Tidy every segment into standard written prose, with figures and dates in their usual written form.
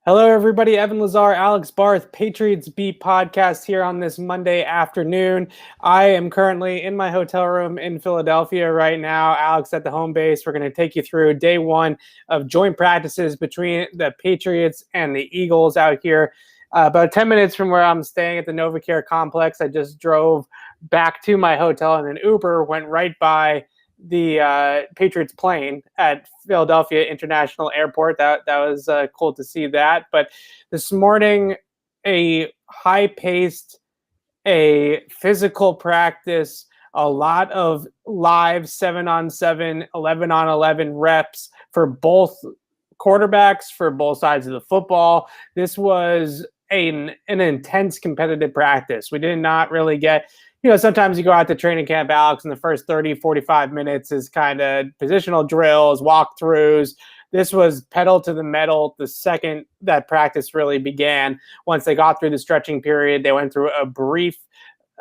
Hello, everybody. Evan Lazar, Alex Barth, Patriots Beat podcast here on this Monday afternoon. I am currently in my hotel room in Philadelphia right now. Alex at the home base. We're going to take you through day one of joint practices between the Patriots and the Eagles out here. About 10 minutes from where I'm staying at the NovaCare complex. I just drove back to my hotel in an Uber, went right by the Patriots plane at Philadelphia International Airport. That was cool to see that. But this morning, a high-paced, a physical practice, a lot of live 7-on-7, 11-on-11 reps for both quarterbacks, for both sides of the football. This was an intense competitive practice. We did not really get sometimes you go out to training camp, Alex, and the first 30, 45 minutes is kind of positional drills, walkthroughs. This was pedal to the metal the second that practice really began. Once they got through the stretching period, they went through a brief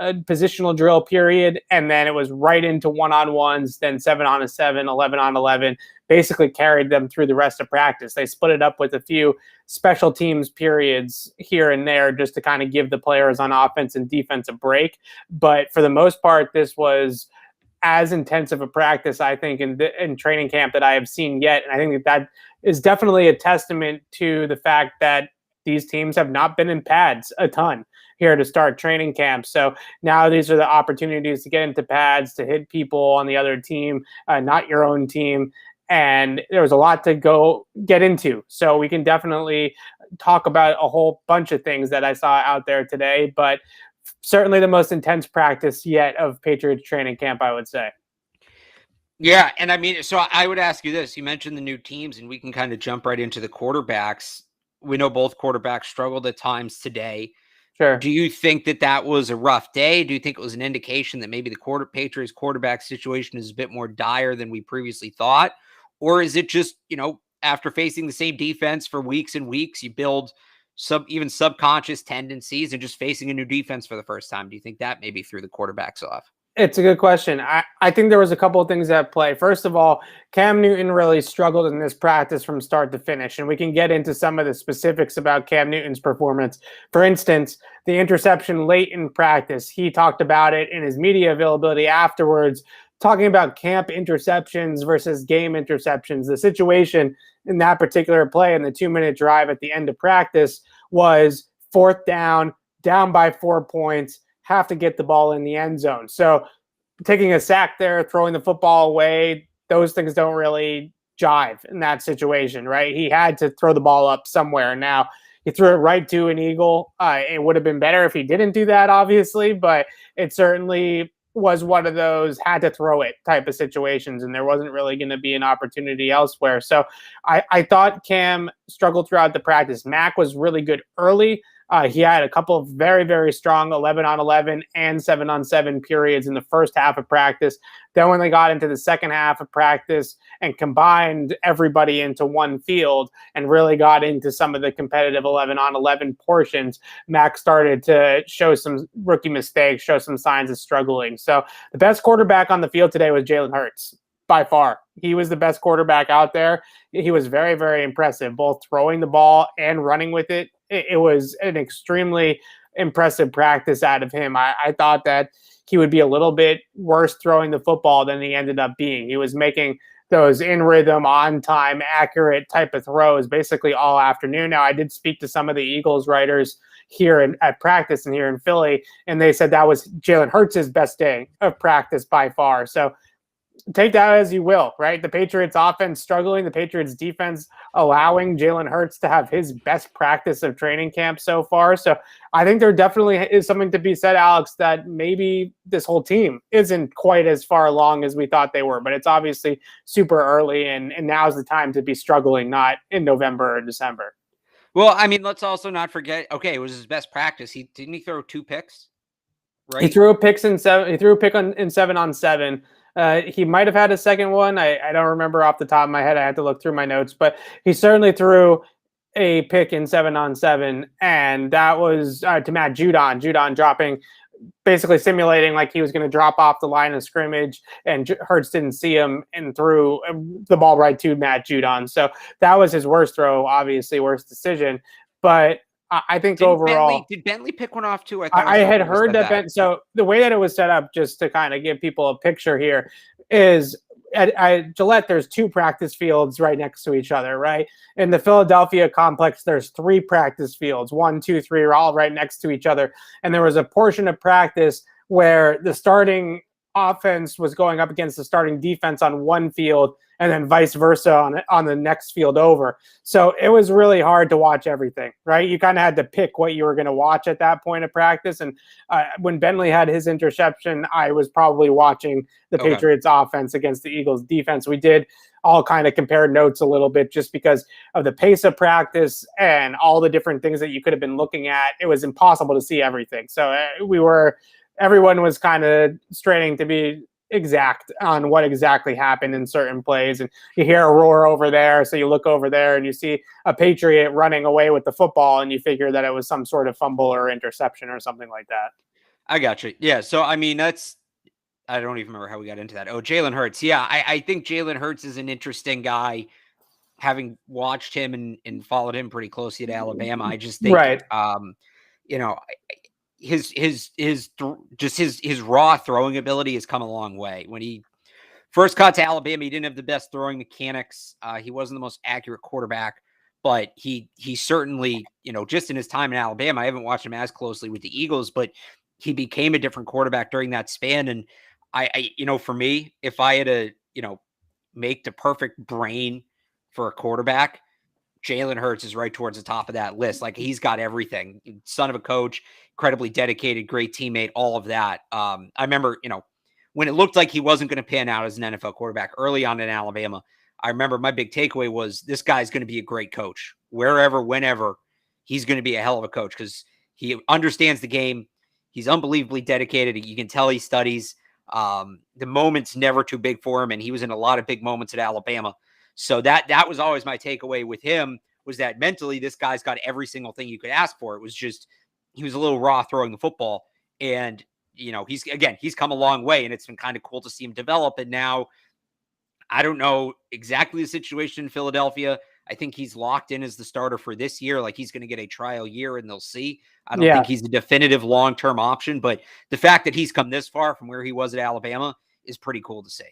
positional drill period, and then it was right into one-on-ones, then 7-on-7, 11-on-11, basically carried them through the rest of practice. They split it up with a few special teams periods here and there just to kind of give the players on offense and defense a break. But for the most part, this was as intensive a practice, I think, in training camp that I have seen yet. And I think that is definitely a testament to the fact that these teams have not been in pads a ton here to start training camp. So now these are the opportunities to get into pads, to hit people on the other team, not your own team. And there was a lot to go get into. So we can definitely talk about a whole bunch of things that I saw out there today, but certainly the most intense practice yet of Patriots training camp, I would say. Yeah, and I mean, so I would ask you this. You mentioned the new teams, and we can kind of jump right into the quarterbacks. We know both quarterbacks struggled at times today. Sure. Do you think that was a rough day? Do you think it was an indication that maybe the Patriots quarterback situation is a bit more dire than we previously thought? Or is it just, after facing the same defense for weeks and weeks, you build even subconscious tendencies and just facing a new defense for the first time? Do you think that maybe threw the quarterbacks off? It's a good question. I think there was a couple of things at play. First of all, Cam Newton really struggled in this practice from start to finish, and we can get into some of the specifics about Cam Newton's performance. For instance, the interception late in practice, he talked about it in his media availability afterwards, talking about camp interceptions versus game interceptions. The situation in that particular play in the 2-minute drive at the end of practice was fourth down by 4 points, have to get the ball in the end zone. So taking a sack there, throwing the football away, those things don't really jive in that situation, right? He had to throw the ball up somewhere. Now, he threw it right to an Eagle. It would have been better if he didn't do that, obviously, but it certainly was one of those had to throw it type of situations, and there wasn't really going to be an opportunity elsewhere. So I thought Cam struggled throughout the practice. Mac was really good early. He had a couple of very, very strong 11-on-11 and 7-on-7 periods in the first half of practice. Then when they got into the second half of practice and combined everybody into one field and really got into some of the competitive 11-on-11 portions, Mac started to show some rookie mistakes, show some signs of struggling. So the best quarterback on the field today was Jalen Hurts. By far, he was the best quarterback out there. He was very, very impressive, both throwing the ball and running with it. It was an extremely impressive practice out of him. I thought that he would be a little bit worse throwing the football than he ended up being. He was making those in rhythm, on time, accurate type of throws basically all afternoon. Now, I did speak to some of the Eagles writers here at practice and here in Philly, and they said that was Jalen Hurts' best day of practice by far. So take that as you will, right? The Patriots offense struggling, the Patriots defense allowing Jalen Hurts to have his best practice of training camp so far. So I think there definitely is something to be said, Alex, that maybe this whole team isn't quite as far along as we thought they were, but it's obviously super early, and now's the time to be struggling, not in November or December. Well, I mean, let's also not forget, okay, it was his best practice. Didn't he throw 2 picks? Right? He threw a pick in 7-on-7. He might have had a second one. I don't remember off the top of my head. I had to look through my notes, but he certainly threw a pick in 7-on-7, and that was to Matt Judon. Judon dropping basically simulating like he was going to drop off the line of scrimmage, and Hurts didn't see him and threw the ball right to Matt Judon. So that was his worst throw, obviously worst decision. But I think overall, did Bentley pick one off too? I had heard that. So the way that it was set up, just to kind of give people a picture here, is at Gillette, there's 2 practice fields right next to each other, right? In the Philadelphia complex, there's 3 practice fields. 1, 2, 3 are all right next to each other. And there was a portion of practice where the starting offense was going up against the starting defense on one field, and then vice versa on the next field over. So it was really hard to watch everything, right? You kind of had to pick what you were going to watch at that point of practice. And when Bentley had his interception, I was probably watching the Patriots offense against the Eagles defense. We did all kind of compare notes a little bit just because of the pace of practice and all the different things that you could have been looking at. It was impossible to see everything. So everyone was kind of straining to be exact on what exactly happened in certain plays. And you hear a roar over there, so you look over there and you see a Patriot running away with the football, and you figure that it was some sort of fumble or interception or something like that. I got you. Yeah. So, I mean, I don't even remember how we got into that. Oh, Jalen Hurts. Yeah. I think Jalen Hurts is an interesting guy, having watched him and followed him pretty closely at Alabama. I just think, right. You know, his raw throwing ability has come a long way. When he first got to Alabama, he didn't have the best throwing mechanics. He wasn't the most accurate quarterback, but he certainly, just in his time in Alabama, I haven't watched him as closely with the Eagles, but he became a different quarterback during that span. And I for me, if I had to, make the perfect brain for a quarterback, Jalen Hurts is right towards the top of that list. Like, he's got everything. Son of a coach, incredibly dedicated, great teammate, all of that. I remember, when it looked like he wasn't going to pan out as an NFL quarterback early on in Alabama, I remember my big takeaway was this guy's going to be a great coach. Wherever, whenever, he's going to be a hell of a coach because he understands the game. He's unbelievably dedicated. You can tell he studies. The moment's never too big for him, and he was in a lot of big moments at Alabama. So that was always my takeaway with him, was that mentally this guy's got every single thing you could ask for. It was just he was a little raw throwing the football, and he's come a long way, and it's been kind of cool to see him develop. And now I don't know exactly the situation in Philadelphia. I think he's locked in as the starter for this year. Like, he's going to get a trial year, and they'll see. I don't think he's a definitive long-term option, but the fact that he's come this far from where he was at Alabama is pretty cool to see.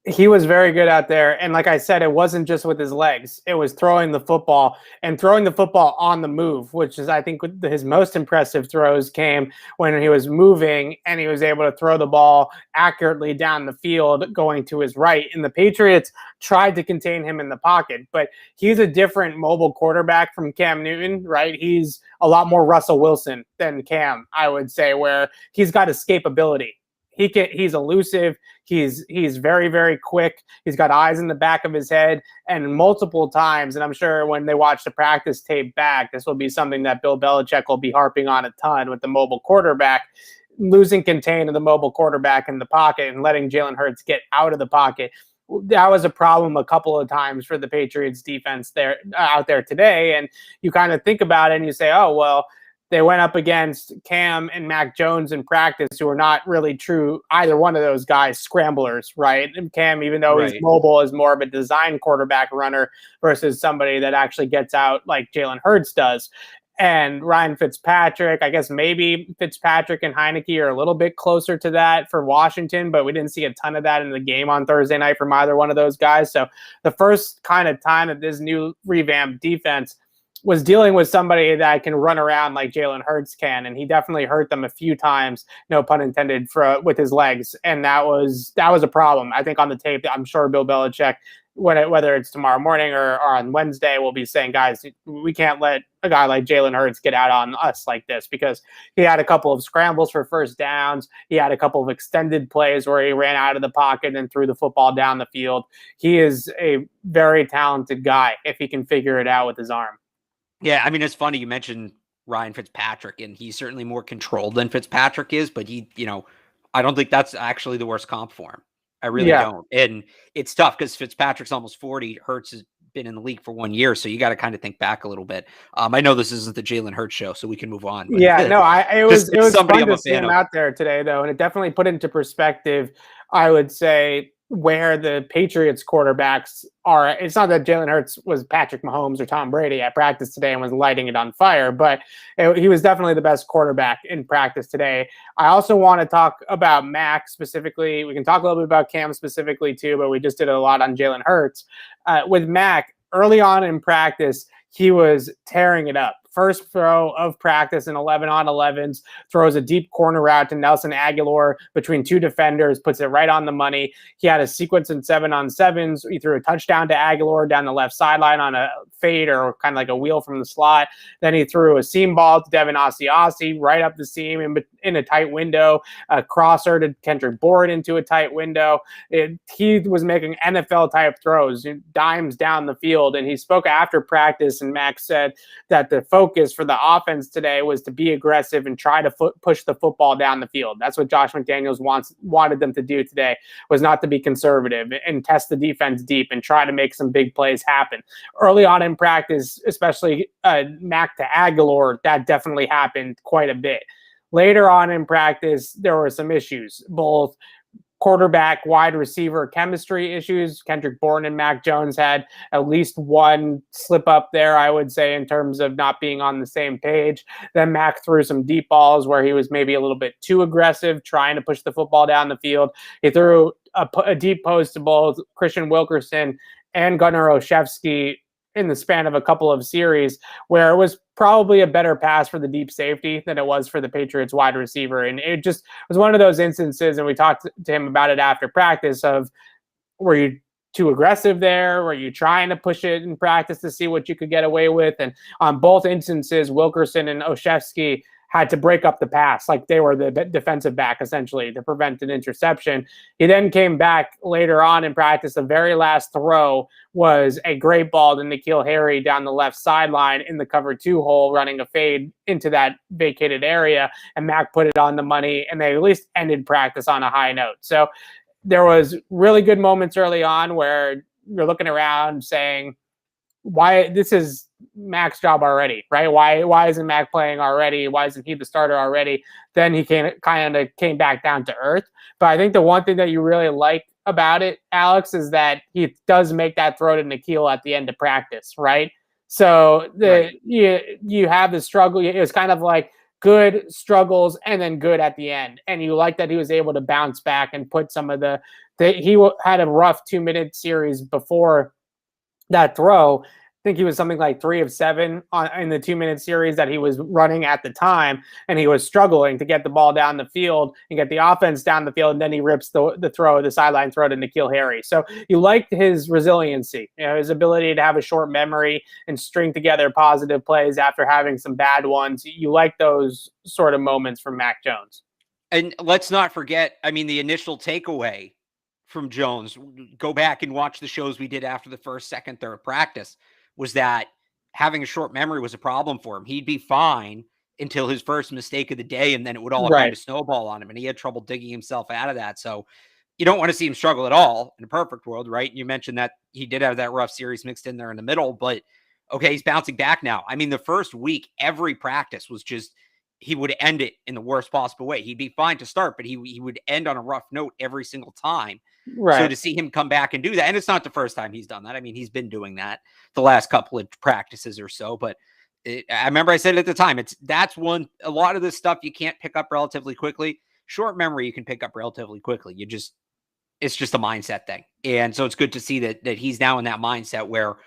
He was very good out there. And like I said, it wasn't just with his legs. It was throwing the football on the move, which is, I think, his most impressive throws came when he was moving and he was able to throw the ball accurately down the field going to his right. And the Patriots tried to contain him in the pocket, but he's a different mobile quarterback from Cam Newton, right? He's a lot more Russell Wilson than Cam, I would say, where he's got escapability. He's elusive. He's very, very quick. He's got eyes in the back of his head, and multiple times, and I'm sure when they watch the practice tape back, this will be something that Bill Belichick will be harping on a ton with the mobile quarterback, losing contain of the mobile quarterback in the pocket and letting Jalen Hurts get out of the pocket. That was a problem a couple of times for the Patriots defense out there today. And you kind of think about it and you say, oh, well, they went up against Cam and Mac Jones in practice, who are not really true, either one of those guys, scramblers, right? And Cam, even though he's mobile, is more of a design quarterback runner versus somebody that actually gets out like Jalen Hurts does. And Ryan Fitzpatrick, I guess maybe Fitzpatrick and Heineke are a little bit closer to that for Washington, but we didn't see a ton of that in the game on Thursday night from either one of those guys. So the first kind of time that this new revamped defense was dealing with somebody that can run around like Jalen Hurts can, and he definitely hurt them a few times, no pun intended, with his legs, and that was a problem. I think on the tape, I'm sure Bill Belichick, whether it's tomorrow morning or on Wednesday, will be saying, guys, we can't let a guy like Jalen Hurts get out on us like this, because he had a couple of scrambles for first downs. He had a couple of extended plays where he ran out of the pocket and threw the football down the field. He is a very talented guy if he can figure it out with his arm. Yeah, I mean, it's funny you mentioned Ryan Fitzpatrick, and he's certainly more controlled than Fitzpatrick is, but I don't think that's actually the worst comp for him. I really don't. And it's tough because Fitzpatrick's almost 40, Hurts is been in the league for 1 year. So you got to kind of think back a little bit. I know this isn't the Jalen Hurts show, so we can move on. But Yeah, no, it was somebody fun to see him out there today, though, and it definitely put into perspective, I would say, where the Patriots quarterbacks are. It's not that Jalen Hurts was Patrick Mahomes or Tom Brady at practice today and was lighting it on fire, but he was definitely the best quarterback in practice today. I also want to talk about Mac specifically. We can talk a little bit about Cam specifically too, but we just did a lot on Jalen Hurts. With Mac, early on in practice, he was tearing it up. First throw of practice in 11-on-11s, throws a deep corner route to Nelson Agholor between two defenders, puts it right on the money. He had a sequence in 7-on-7s. He threw a touchdown to Agholor down the left sideline on a fade or kind of like a wheel from the slot. Then he threw a seam ball to Devin Asiasi right up the seam in a tight window, a crosser to Kendrick Bourne into a tight window. He was making NFL-type throws, dimes down the field, and he spoke after practice, and Max said that the focus for the offense today was to be aggressive and try to push the football down the field. That's what Josh McDaniels wanted them to do today, was not to be conservative and test the defense deep and try to make some big plays happen. Early on in practice, especially Mac to Agholor, that definitely happened quite a bit. Later on in practice, there were some issues, both quarterback, wide receiver chemistry issues. Kendrick Bourne and Mac Jones had at least one slip up there, I would say, in terms of not being on the same page. Then Mac threw some deep balls where he was maybe a little bit too aggressive, trying to push the football down the field. He threw a deep post to both Christian Wilkerson and Gunnar Olszewski in the span of a couple of series, where it was probably a better pass for the deep safety than it was for the Patriots wide receiver. And it just was one of those instances, and we talked to him about it after practice, of, were you too aggressive there? Were you trying to push it in practice to see what you could get away with? And on both instances, Wilkerson and Olszewski had to break up the pass like they were the defensive back, essentially, to prevent an interception. He then came back later on in practice. The very last throw was a great ball to N'Keal Harry down the left sideline in the cover 2 hole, running a fade into that vacated area, and Mac put it on the money, and they at least ended practice on a high note. So there was really good moments early on where you're looking around saying, why this is Mac's job already, right? Why isn't Mac playing already? Why isn't he the starter already? Then he kind of came back down to earth. But I think the one thing that you really like about it, Alex, is that he does make that throw to N'Keal at the end of practice, right? So you have the struggle. It was kind of like good struggles and then good at the end. And you like that he was able to bounce back and put some of he had a rough 2-minute series before that throw. I think he was something like 3 of 7 in the 2-minute series that he was running at the time, and he was struggling to get the ball down the field and get the offense down the field, and then he rips the sideline throw to N'Keal Harry. So you liked his resiliency, his ability to have a short memory and string together positive plays after having some bad ones. You like those sort of moments from Mac Jones. And let's not forget, the initial takeaway from Jones, go back and watch the shows we did after the first, second, third practice, was that having a short memory was a problem for him. He'd be fine until his first mistake of the day, and then it would all kind of snowball on him, and he had trouble digging himself out of that. So you don't want to see him struggle at all in a perfect world, right? You mentioned that he did have that rough series mixed in there in the middle, but okay, he's bouncing back now. The first week, every practice was just, he would end it in the worst possible way. He'd be fine to start, but he would end on a rough note every single time. Right. So to see him come back and do that, and it's not the first time he's done that. He's been doing that the last couple of practices or so, but I remember I said it at the time, a lot of this stuff you can't pick up relatively quickly. Short memory you can pick up relatively quickly. It's just a mindset thing. And so it's good to see that he's now in that mindset where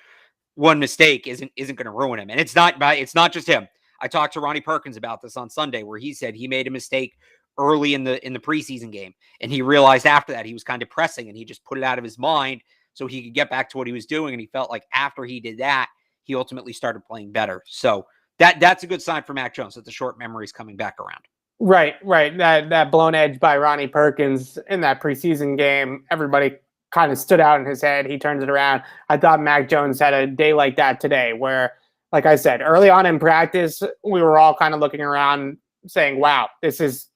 one mistake isn't going to ruin him. And it's not just him. I talked to Ronnie Perkins about this on Sunday, where he said he made a mistake early in the preseason game, and he realized after that he was kind of pressing, and he just put it out of his mind so he could get back to what he was doing. And he felt like after he did that, he ultimately started playing better. So that's a good sign for Mac Jones, that the short memory is coming back around. Right. That blown edge by Ronnie Perkins in that preseason game, everybody kind of stood out in his head. He turns it around. I thought Mac Jones had a day like that today, where, like I said, early on in practice, we were all kind of looking around saying, wow, this is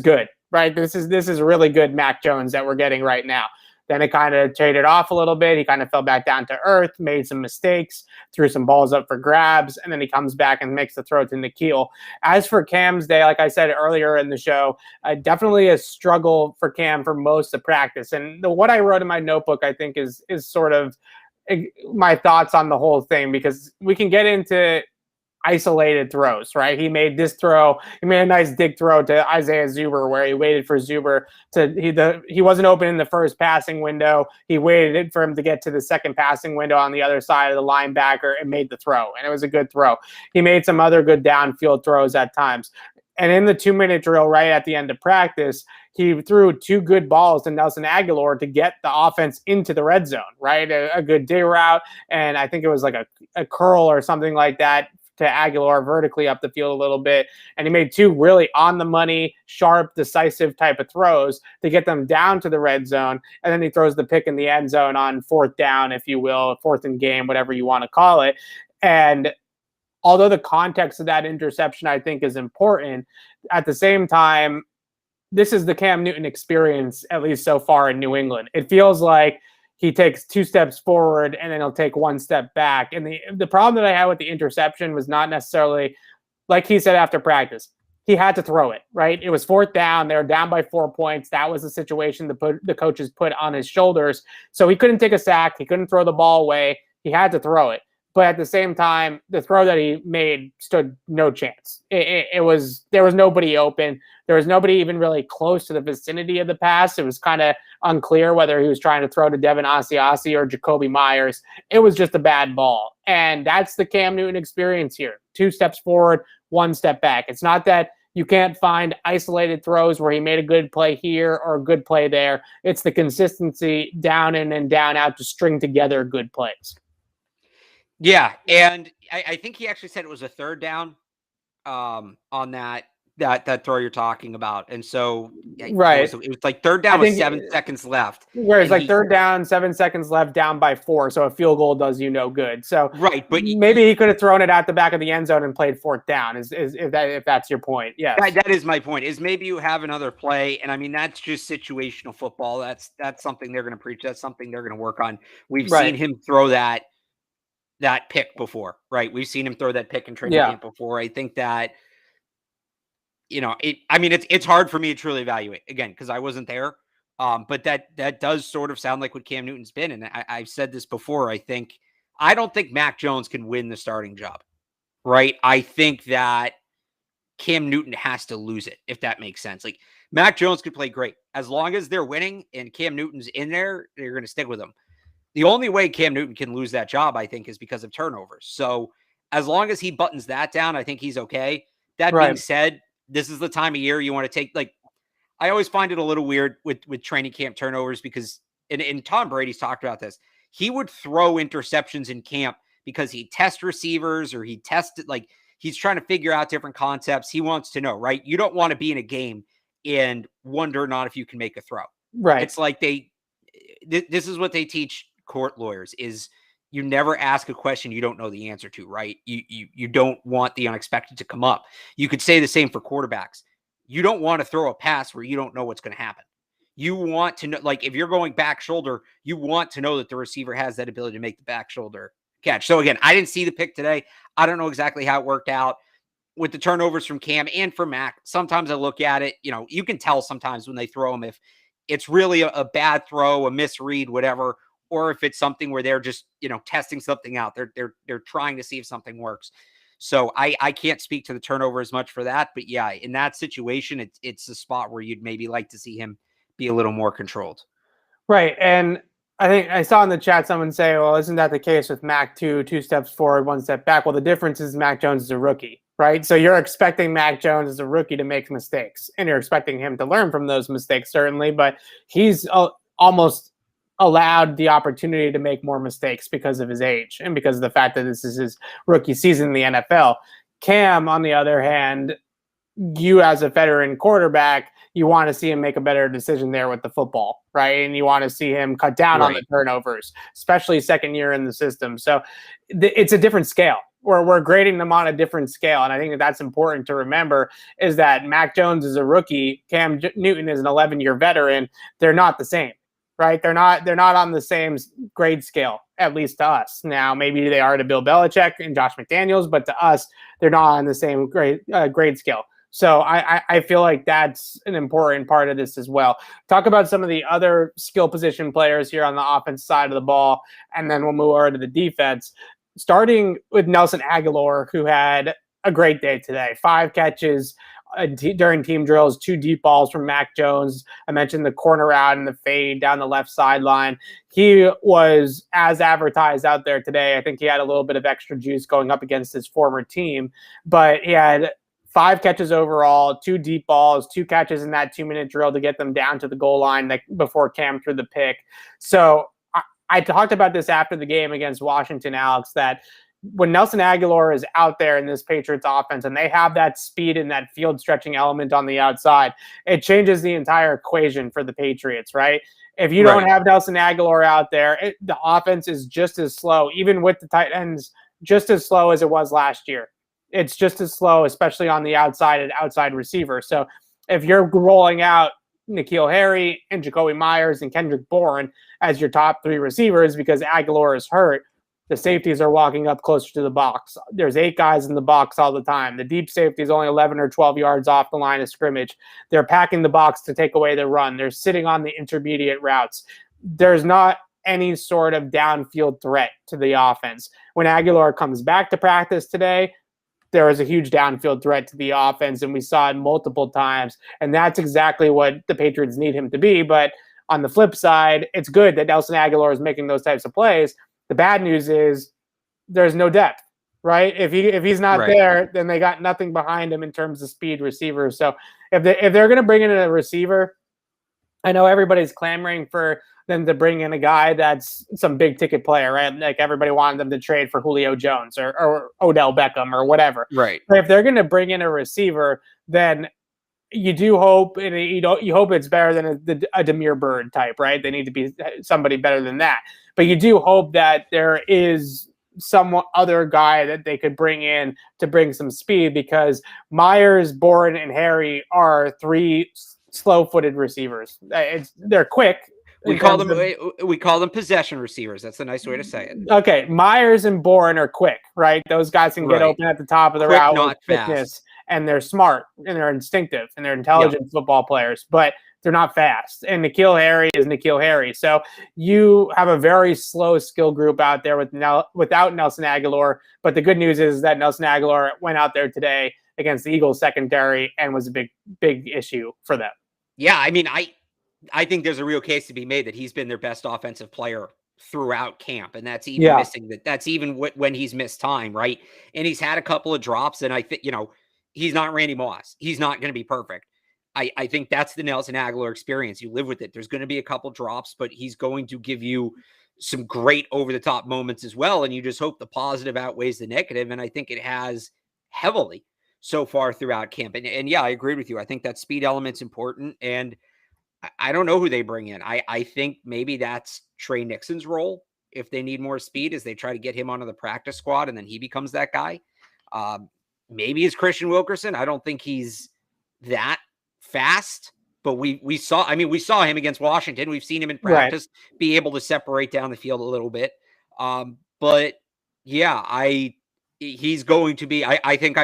good, right? This is really good Mac Jones that we're getting right now. Then it kind of traded off a little bit. He kind of fell back down to earth, made some mistakes, threw some balls up for grabs, and then he comes back and makes the throw to N'Keal. As for Cam's day, like I said earlier in the show, definitely a struggle for Cam for most of practice. And what I wrote in my notebook, I think, is sort of my thoughts on the whole thing, because we can get into isolated throws, right? He made this throw. He made a nice dig throw to Isaiah Zuber where he waited for Zuber he wasn't open in the first passing window. He waited for him to get to the second passing window on the other side of the linebacker and made the throw. And it was a good throw. He made some other good downfield throws at times. And in the 2-minute drill right at the end of practice, he threw 2 good balls to Nelson Agholor to get the offense into the red zone, right? A good dig route. And I think it was like a curl or something like that to Agholor vertically up the field a little bit. And he made 2 really on the money, sharp, decisive type of throws to get them down to the red zone. And then he throws the pick in the end zone on 4th down, if you will, 4th and game, whatever you want to call it. And although the context of that interception, I think, is important, at the same time, this is the Cam Newton experience, at least so far in New England. It feels like he takes 2 steps forward and then he'll take 1 step back. And the problem that I had with the interception was not necessarily, like he said after practice, he had to throw it, right? It was 4th down. They were down by 4 points. That was the situation the coaches put on his shoulders. So he couldn't take a sack. He couldn't throw the ball away. He had to throw it. But at the same time, the throw that he made stood no chance. There was nobody open. There was nobody even really close to the vicinity of the pass. It was kind of unclear whether he was trying to throw to Devin Asiasi or Jacoby Myers. It was just a bad ball. And that's the Cam Newton experience here. 2 steps forward, 1 step back. It's not that you can't find isolated throws where he made a good play here or a good play there. It's the consistency down in and down out to string together good plays. Yeah, and I think he actually said it was a 3rd down on that throw you're talking about. And so right, it was like 3rd down with 7 seconds left. Where it's like 3rd down, 7 seconds left, down by 4. So a field goal does you no good. So right, but maybe he could have thrown it out the back of the end zone and played 4th down. If that's your point, yes, that is my point. Is maybe you have another play, and I mean that's just situational football. That's something they're going to preach. That's something they're going to work on. We've seen him throw that pick before, right? We've seen him throw that pick in training camp before. I think that, it's hard for me to truly evaluate again, because I wasn't there. But that does sort of sound like what Cam Newton's been. And I've said this before. I don't think Mac Jones can win the starting job, right? I think that Cam Newton has to lose it, if that makes sense. Like Mac Jones could play great as long as they're winning and Cam Newton's in there, they're going to stick with him. The only way Cam Newton can lose that job, I think, is because of turnovers. So as long as he buttons that down, I think he's okay. That being said, this is the time of year you want to take, I always find it a little weird with training camp turnovers because, and Tom Brady's talked about this, he would throw interceptions in camp because he tests receivers or he tested, he's trying to figure out different concepts. He wants to know, right? You don't want to be in a game and wonder not if you can make a throw. Right. It's like this is what they teach court lawyers is you never ask a question you don't know the answer to, right? You don't want the unexpected to come up. You could say the same for quarterbacks. You don't want to throw a pass where you don't know what's going to happen. You want to know, if you're going back shoulder, you want to know that the receiver has that ability to make the back shoulder catch. So again, I didn't see the pick today. I don't know exactly how it worked out with the turnovers from Cam and from Mac. Sometimes I look at it, you can tell sometimes when they throw them if it's really a bad throw, a misread, whatever, or if it's something where they're just, testing something out. They're trying to see if something works. So I can't speak to the turnover as much for that. But yeah, in that situation, it's a spot where you'd maybe like to see him be a little more controlled. Right. And I think I saw in the chat someone say, well, isn't that the case with Mac 2 steps forward, 1 step back? Well, the difference is Mac Jones is a rookie, right? So you're expecting Mac Jones as a rookie to make mistakes, and you're expecting him to learn from those mistakes, certainly. But he's almost allowed the opportunity to make more mistakes because of his age and because of the fact that this is his rookie season in the NFL. Cam, on the other hand, you as a veteran quarterback, you want to see him make a better decision there with the football, right? And you want to see him cut down on the turnovers, especially second year in the system. So it's a different scale. We're grading them on a different scale. And I think that's important to remember is that Mac Jones is a rookie. Cam Newton is an 11-year veteran. They're not the same. right? They're not on the same grade scale, at least to us. Now, maybe they are to Bill Belichick and Josh McDaniels, but to us, they're not on the same grade scale. So I feel like that's an important part of this as well. Talk about some of the other skill position players here on the offense side of the ball, and then we'll move over to the defense. Starting with Nelson Agholor, who had a great day today. 5 catches during team drills, 2 deep balls from Mac Jones. I mentioned the corner out and the fade down the left sideline. He was as advertised out there today. I think he had a little bit of extra juice going up against his former team, but he had 5 catches overall, 2 deep balls, 2 catches in that 2-minute drill to get them down to the goal line before Cam threw the pick. So I talked about this after the game against Washington, Alex, that when Nelson Agholor is out there in this Patriots offense and they have that speed and that field stretching element on the outside, it changes the entire equation for the Patriots, right? If you don't have Nelson Agholor out there, the offense is just as slow, even with the tight ends, just as slow as it was last year. It's just as slow, especially on the outside and outside receiver. So if you're rolling out N'Keal Harry and Jacoby Myers and Kendrick Bourne as your top 3 receivers because Agholor is hurt, the safeties are walking up closer to the box. There's 8 guys in the box all the time. The deep safety is only 11 or 12 yards off the line of scrimmage. They're packing the box to take away the run. They're sitting on the intermediate routes. There's not any sort of downfield threat to the offense. When Agholor comes back to practice today, there was a huge downfield threat to the offense, and we saw it multiple times. And that's exactly what the Patriots need him to be. But on the flip side, it's good that Nelson Agholor is making those types of plays. The bad news is there's no depth, right? If he's not there, then they got nothing behind him in terms of speed receivers. So if they're going to bring in a receiver, I know everybody's clamoring for them to bring in a guy that's some big ticket player, right? Like everybody wanted them to trade for Julio Jones or Odell Beckham or whatever. Right. But if they're going to bring in a receiver, then you do hope, and you hope it's better than a Demir Bird type, right? They need to be somebody better than that. But you do hope that there is some other guy that they could bring in to bring some speed, because Myers, Bourne, and Harry are 3 slow-footed receivers. They're quick. We call them possession receivers. That's a nice way to say it. Okay, Myers and Bourne are quick, right? Those guys can get open at the top of the route with quickness, and they're smart, and they're instinctive, and they're intelligent football players, but they're not fast. And N'Keal Harry is N'Keal Harry. So you have a very slow skill group out there without Nelson Agholor. But the good news is that Nelson Agholor went out there today against the Eagles secondary and was a big issue for them. Yeah, I mean, I think there's a real case to be made that he's been their best offensive player throughout camp, and that's even missing that. That's even when he's missed time, right? And he's had a couple of drops, and I think he's not Randy Moss. He's not going to be perfect. I think that's the Nelson Agholor experience. You live with it. There's going to be a couple drops, but he's going to give you some great over-the-top moments as well, and you just hope the positive outweighs the negative, and I think it has heavily so far throughout camp. And yeah, I agree with you. I think that speed element's important, and I don't know who they bring in. I think maybe that's Trey Nixon's role if they need more speed, as they try to get him onto the practice squad, and then he becomes that guy. Maybe it's Christian Wilkerson. I don't think he's that fast, but we saw him against Washington. We've seen him in practice be able to separate down the field a little bit. But yeah, he's going to be, I think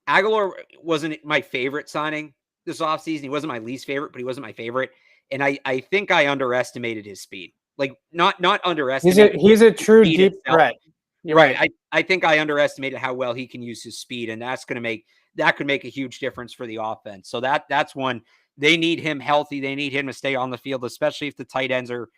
Agholor wasn't my favorite signing this offseason. He wasn't my least favorite, but he wasn't my favorite. And I think I underestimated his speed. Like not underestimated. He's a true deep threat. You're right. I think I underestimated how well he can use his speed, and that could make a huge difference for the offense. So that's one. They need him healthy. They need him to stay on the field, especially if the tight ends are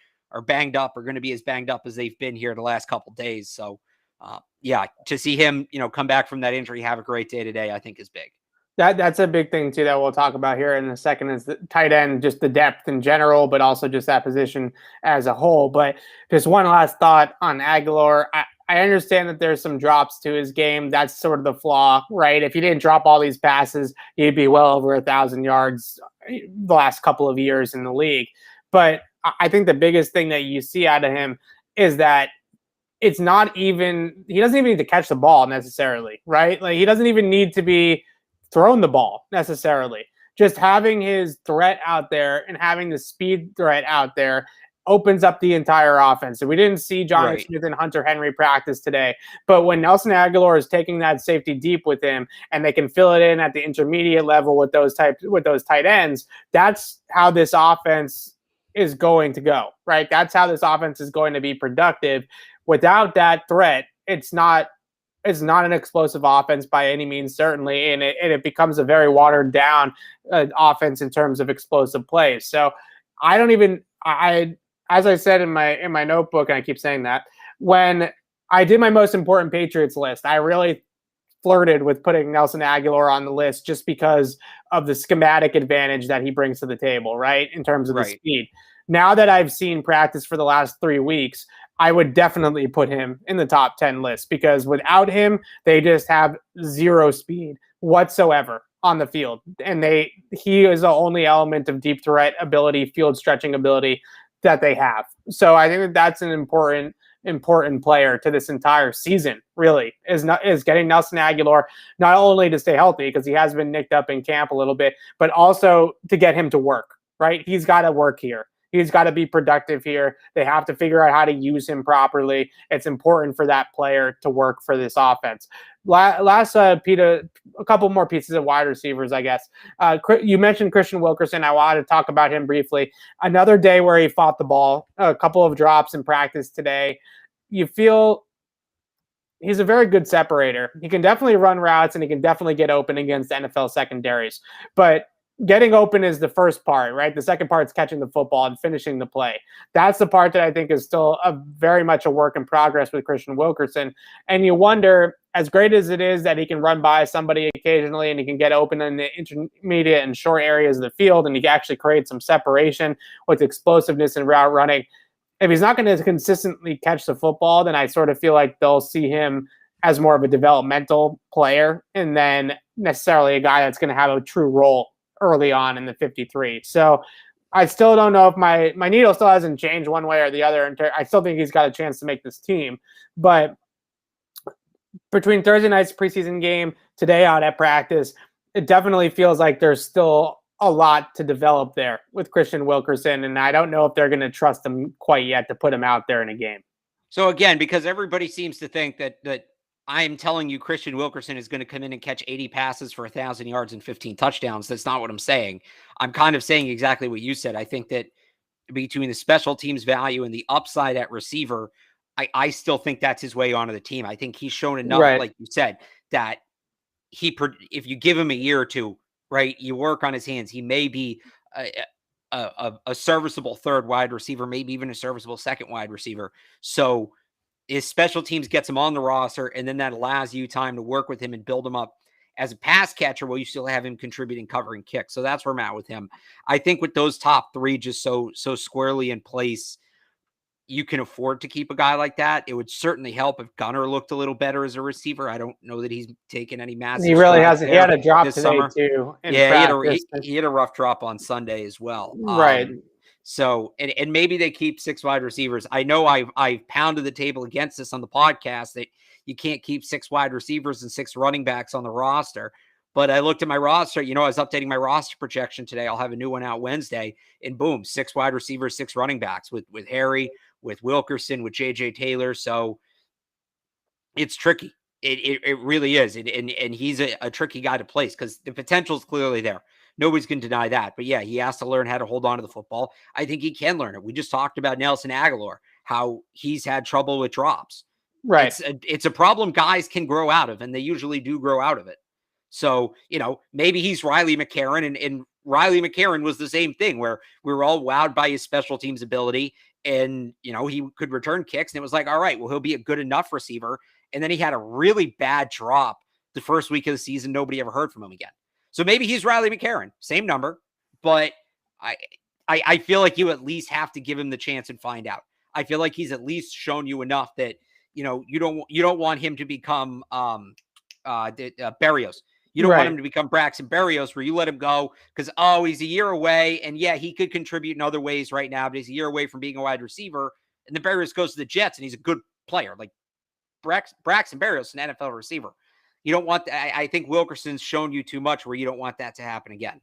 banged up, or going to be as banged up as they've been here the last couple of days. So to see him, come back from that injury, have a great day today, I think is big. That's a big thing too that we'll talk about here in a second, is the tight end, just the depth in general, but also just that position as a whole. But just one last thought on Agholor. I understand that there's some drops to his game. That's sort of the flaw, right? If he didn't drop all these passes, he'd be well over 1,000 yards the last couple of years in the league. But I think the biggest thing that you see out of him is that he doesn't even need to catch the ball necessarily, right? Like he doesn't even need to be thrown the ball necessarily. just having his threat out there and having the speed threat out there opens up the entire offense. And we didn't see Jonnu Smith and Hunter Henry practice today, but when Nelson Agholor is taking that safety deep with him and they can fill it in at the intermediate level with those tight ends, that's how this offense is going to go, right? That's how this offense is going to be productive. Without that threat, it's not an explosive offense by any means, certainly, and it becomes a very watered down offense in terms of explosive plays. So I don't even as I said in my notebook, and I keep saying that, when I did my most important Patriots list, I really flirted with putting Nelson Agholor on the list just because of the schematic advantage that he brings to the table, right? In terms of the speed. Now that I've seen practice for the last 3 weeks, I would definitely put him in the top 10 list, because without him, they just have zero speed whatsoever on the field. And he is the only element of deep threat ability, field stretching ability that they have. So I think that's an important player to this entire season, really, is getting Nelson Agholor, not only to stay healthy, because he has been nicked up in camp a little bit, but also to get him to work, right? He's got to work here. He's got to be productive here. They have to figure out how to use him properly. It's important for that player to work for this offense. Last, Peter, a couple more pieces of wide receivers, I guess. You mentioned Christian Wilkerson. I wanted to talk about him briefly. Another day where he fought the ball, a couple of drops in practice today. You feel he's a very good separator. He can definitely run routes, and he can definitely get open against NFL secondaries. But getting open is the first part, right? The second part is catching the football and finishing the play. That's the part that I think is still very much a work in progress with Christian Wilkerson. And you wonder, as great as it is that he can run by somebody occasionally and he can get open in the intermediate and short areas of the field, and he can actually create some separation with explosiveness and route running, if he's not going to consistently catch the football, then I sort of feel like they'll see him as more of a developmental player, and then necessarily a guy that's going to have a true role early on in the 53. So I still don't know if my needle still hasn't changed one way or the other. I still think he's got a chance to make this team. But between Thursday night's preseason game, today out at practice, it definitely feels like there's still a lot to develop there with Christian Wilkerson. And I don't know if they're going to trust him quite yet to put him out there in a game. So again, because everybody seems to think that I'm telling you Christian Wilkerson is going to come in and catch 80 passes for 1,000 yards and 15 touchdowns. That's not what I'm saying. I'm kind of saying exactly what you said. I think that between the special teams value and the upside at receiver, I still think that's his way onto the team. I think he's shown enough, like you said, that if you give him a year or two, right, you work on his hands, he may be a serviceable third wide receiver, maybe even a serviceable second wide receiver. So his special teams gets him on the roster, and then that allows you time to work with him and build him up as a pass catcher while you still have him contributing, covering kicks. So that's where I'm at with him. I think with those top three just so squarely in place, you can afford to keep a guy like that. It would certainly help if Gunner looked a little better as a receiver. I don't know that he's taken any massive. He really hasn't. He had a drop today summer too. Yeah, he had a rough drop on Sunday as well. Right. So, and maybe they keep 6 wide receivers. I know I've pounded the table against this on the podcast that you can't keep 6 wide receivers and 6 running backs on the roster. But I looked at my roster. I was updating my roster projection today. I'll have a new one out Wednesday, and boom, 6 wide receivers, 6 running backs with Harry, with Wilkerson, with JJ Taylor. So it's tricky. It really is. And he's a tricky guy to place because the potential is clearly there. Nobody's going to deny that. But yeah, he has to learn how to hold on to the football. I think he can learn it. We just talked about Nelson Agholor, how he's had trouble with drops. Right. It's a problem guys can grow out of, and they usually do grow out of it. So, maybe he's Riley McCarron, and Riley McCarron was the same thing where we were all wowed by his special teams ability, and, he could return kicks, and it was like, all right, well, he'll be a good enough receiver. And then he had a really bad drop the first week of the season. Nobody ever heard from him again. So maybe he's Riley McCarron, same number, but I feel like you at least have to give him the chance and find out. I feel like he's at least shown you enough that, you don't want him to become Berrios. You don't want him to become Braxton Berrios, where you let him go because, he's a year away. And yeah, he could contribute in other ways right now, but he's a year away from being a wide receiver. And the Berrios goes to the Jets and he's a good player. Like Braxton Berrios, an NFL receiver. You don't want that. I think Wilkerson's shown you too much where you don't want that to happen again.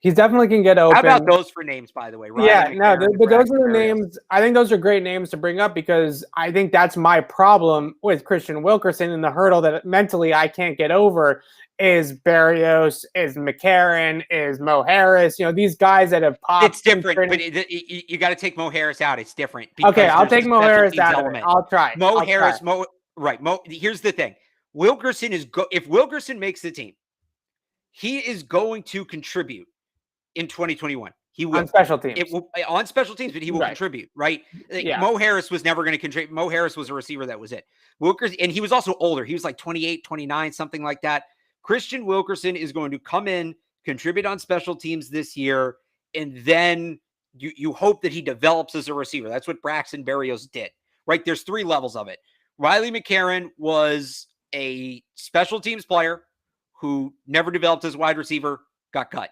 He definitely can get open. How about those for names, by the way? Riley but those are the names. I think those are great names to bring up because I think that's my problem with Christian Wilkerson, and the hurdle that mentally I can't get over is Berrios, is McCarron, is Mo Harris. These guys that have popped. It's different, but you got to take Mo Harris out. It's different. Okay, I'll take Mo Harris out of it. I'll try. Mo Harris. Here's the thing. Wilkerson if Wilkerson makes the team, he is going to contribute in 2021. He will. On special teams. On special teams, but he will contribute, right? Mo Harris was never going to contribute. Mo Harris was a receiver. That was it. Wilkerson, and he was also older. He was like 28, 29, something like that. Christian Wilkerson is going to come in, contribute on special teams this year, and then you hope that he develops as a receiver. That's what Braxton Berrios did, right? There's 3 levels of it. Riley McCarron was a special teams player who never developed as a wide receiver, got cut.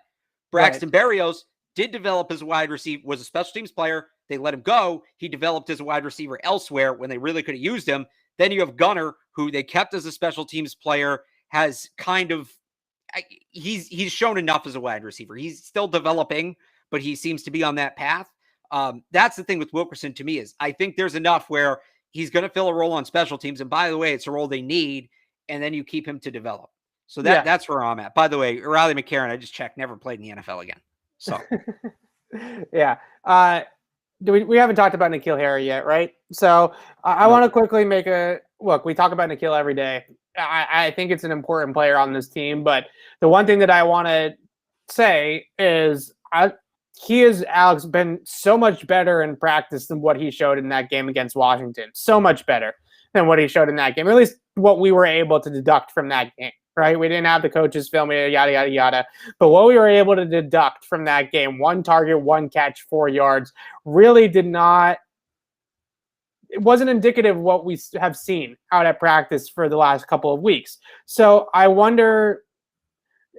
Braxton Berrios did develop as a wide receiver, was a special teams player. They let him go. He developed as a wide receiver elsewhere when they really could have used him. Then you have Gunner, who they kept as a special teams player, has kind of, he's shown enough as a wide receiver. He's still developing, but he seems to be on that path. That's the thing with Wilkerson to me is I think there's enough where he's going to fill a role on special teams. And by the way, it's a role they need. And then you keep him to develop. So that's where I'm at. By the way, Riley McCarron, I just checked, never played in the NFL again. So, we haven't talked about N'Keal Harry yet, right? So I want to quickly make look. We talk about N'Keal every day. I think it's an important player on this team, but the one thing that I want to say is he has, Alex, been so much better in practice than what he showed in that game against Washington. So much better than what he showed in that game, or at least what we were able to deduct from that game, right? We didn't have the coaches filming it, yada, yada, yada. But what we were able to deduct from that game, 1 target, 1 catch, 4 yards, really did not – it wasn't indicative of what we have seen out at practice for the last couple of weeks. So I wonder,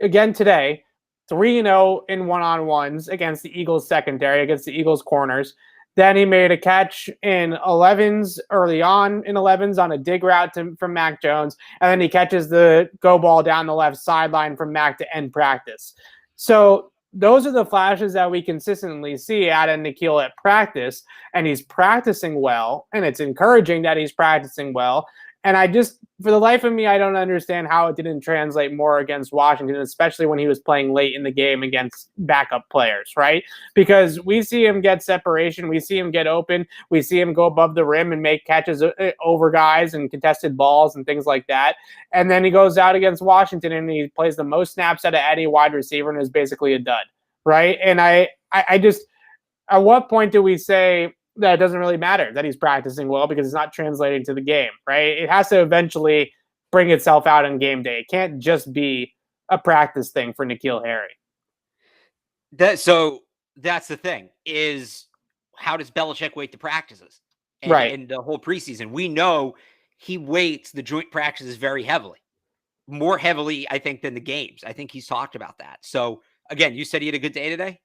again today, 3-0 in one-on-ones against the Eagles secondary, against the Eagles corners. Then he made a catch in 11s early on in 11s on a dig route from Mac Jones. And then he catches the go ball down the left sideline from Mac to end practice. So those are the flashes that we consistently see out of N'Keal at practice. And he's practicing well. And it's encouraging that he's practicing well. And I just, for the life of me, I don't understand how it didn't translate more against Washington, especially when he was playing late in the game against backup players, right? Because we see him get separation. We see him get open. We see him go above the rim and make catches over guys and contested balls and things like that. And then he goes out against Washington and he plays the most snaps out of any wide receiver and is basically a dud, right? And I just, at what point do we say that it doesn't really matter that he's practicing well because it's not translating to the game, right? It has to eventually bring itself out on game day. It can't just be a practice thing for N'Keal Harry. So that's the thing is how does Belichick weight the practices? And the whole preseason, we know he weights the joint practices very heavily, more heavily, I think, than the games. I think he's talked about that. So again, you said he had a good day today?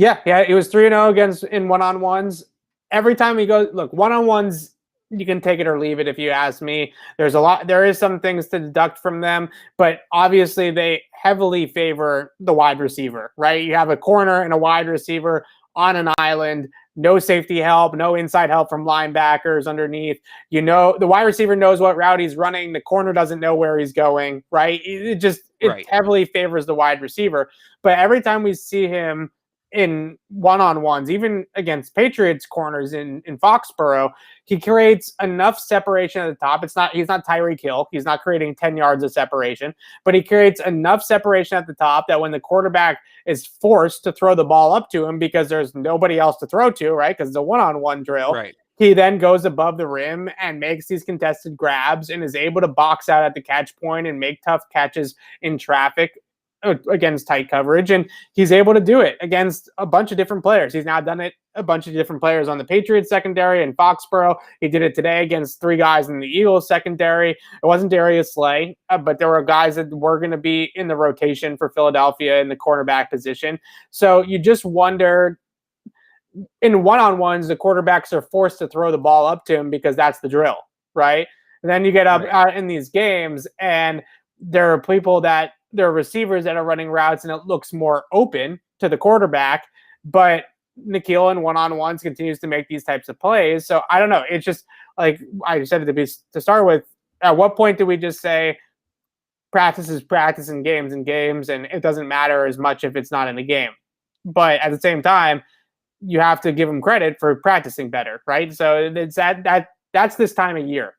Yeah, it was 3-0 in one-on-ones. Every time he goes, look, one-on-ones, you can take it or leave it if you ask me. There is some things to deduct from them, but obviously they heavily favor the wide receiver, right? You have a corner and a wide receiver on an island, no safety help, no inside help from linebackers underneath. The wide receiver knows what route he's running. The corner doesn't know where he's going, right? It heavily favors the wide receiver. But every time we see him in one-on-ones, even against Patriots corners in Foxborough, he creates enough separation at the top. He's not Tyreek Hill. He's not creating 10 yards of separation, but he creates enough separation at the top that when the quarterback is forced to throw the ball up to him because there's nobody else to throw to, right? Because it's a one-on-one drill. Right. He then goes above the rim and makes these contested grabs and is able to box out at the catch point and make tough catches in traffic against tight coverage, and he's able to do it against a bunch of different players. He's now done it a bunch of different players on the Patriots secondary in Foxborough. He did it today against 3 guys in the Eagles secondary. It wasn't Darius Slay, but there were guys that were going to be in the rotation for Philadelphia in the cornerback position. So you just wonder, in one-on-ones, the quarterbacks are forced to throw the ball up to him because that's the drill, right? And then you get up out in these games, and there are people that there are receivers that are running routes and it looks more open to the quarterback, but N'Keal in one-on-ones continues to make these types of plays. So I don't know. It's just like I said to start with, at what point do we just say practice is practice and games and games, and it doesn't matter as much if it's not in a game? But at the same time, you have to give them credit for practicing better, right? So it's that's this time of year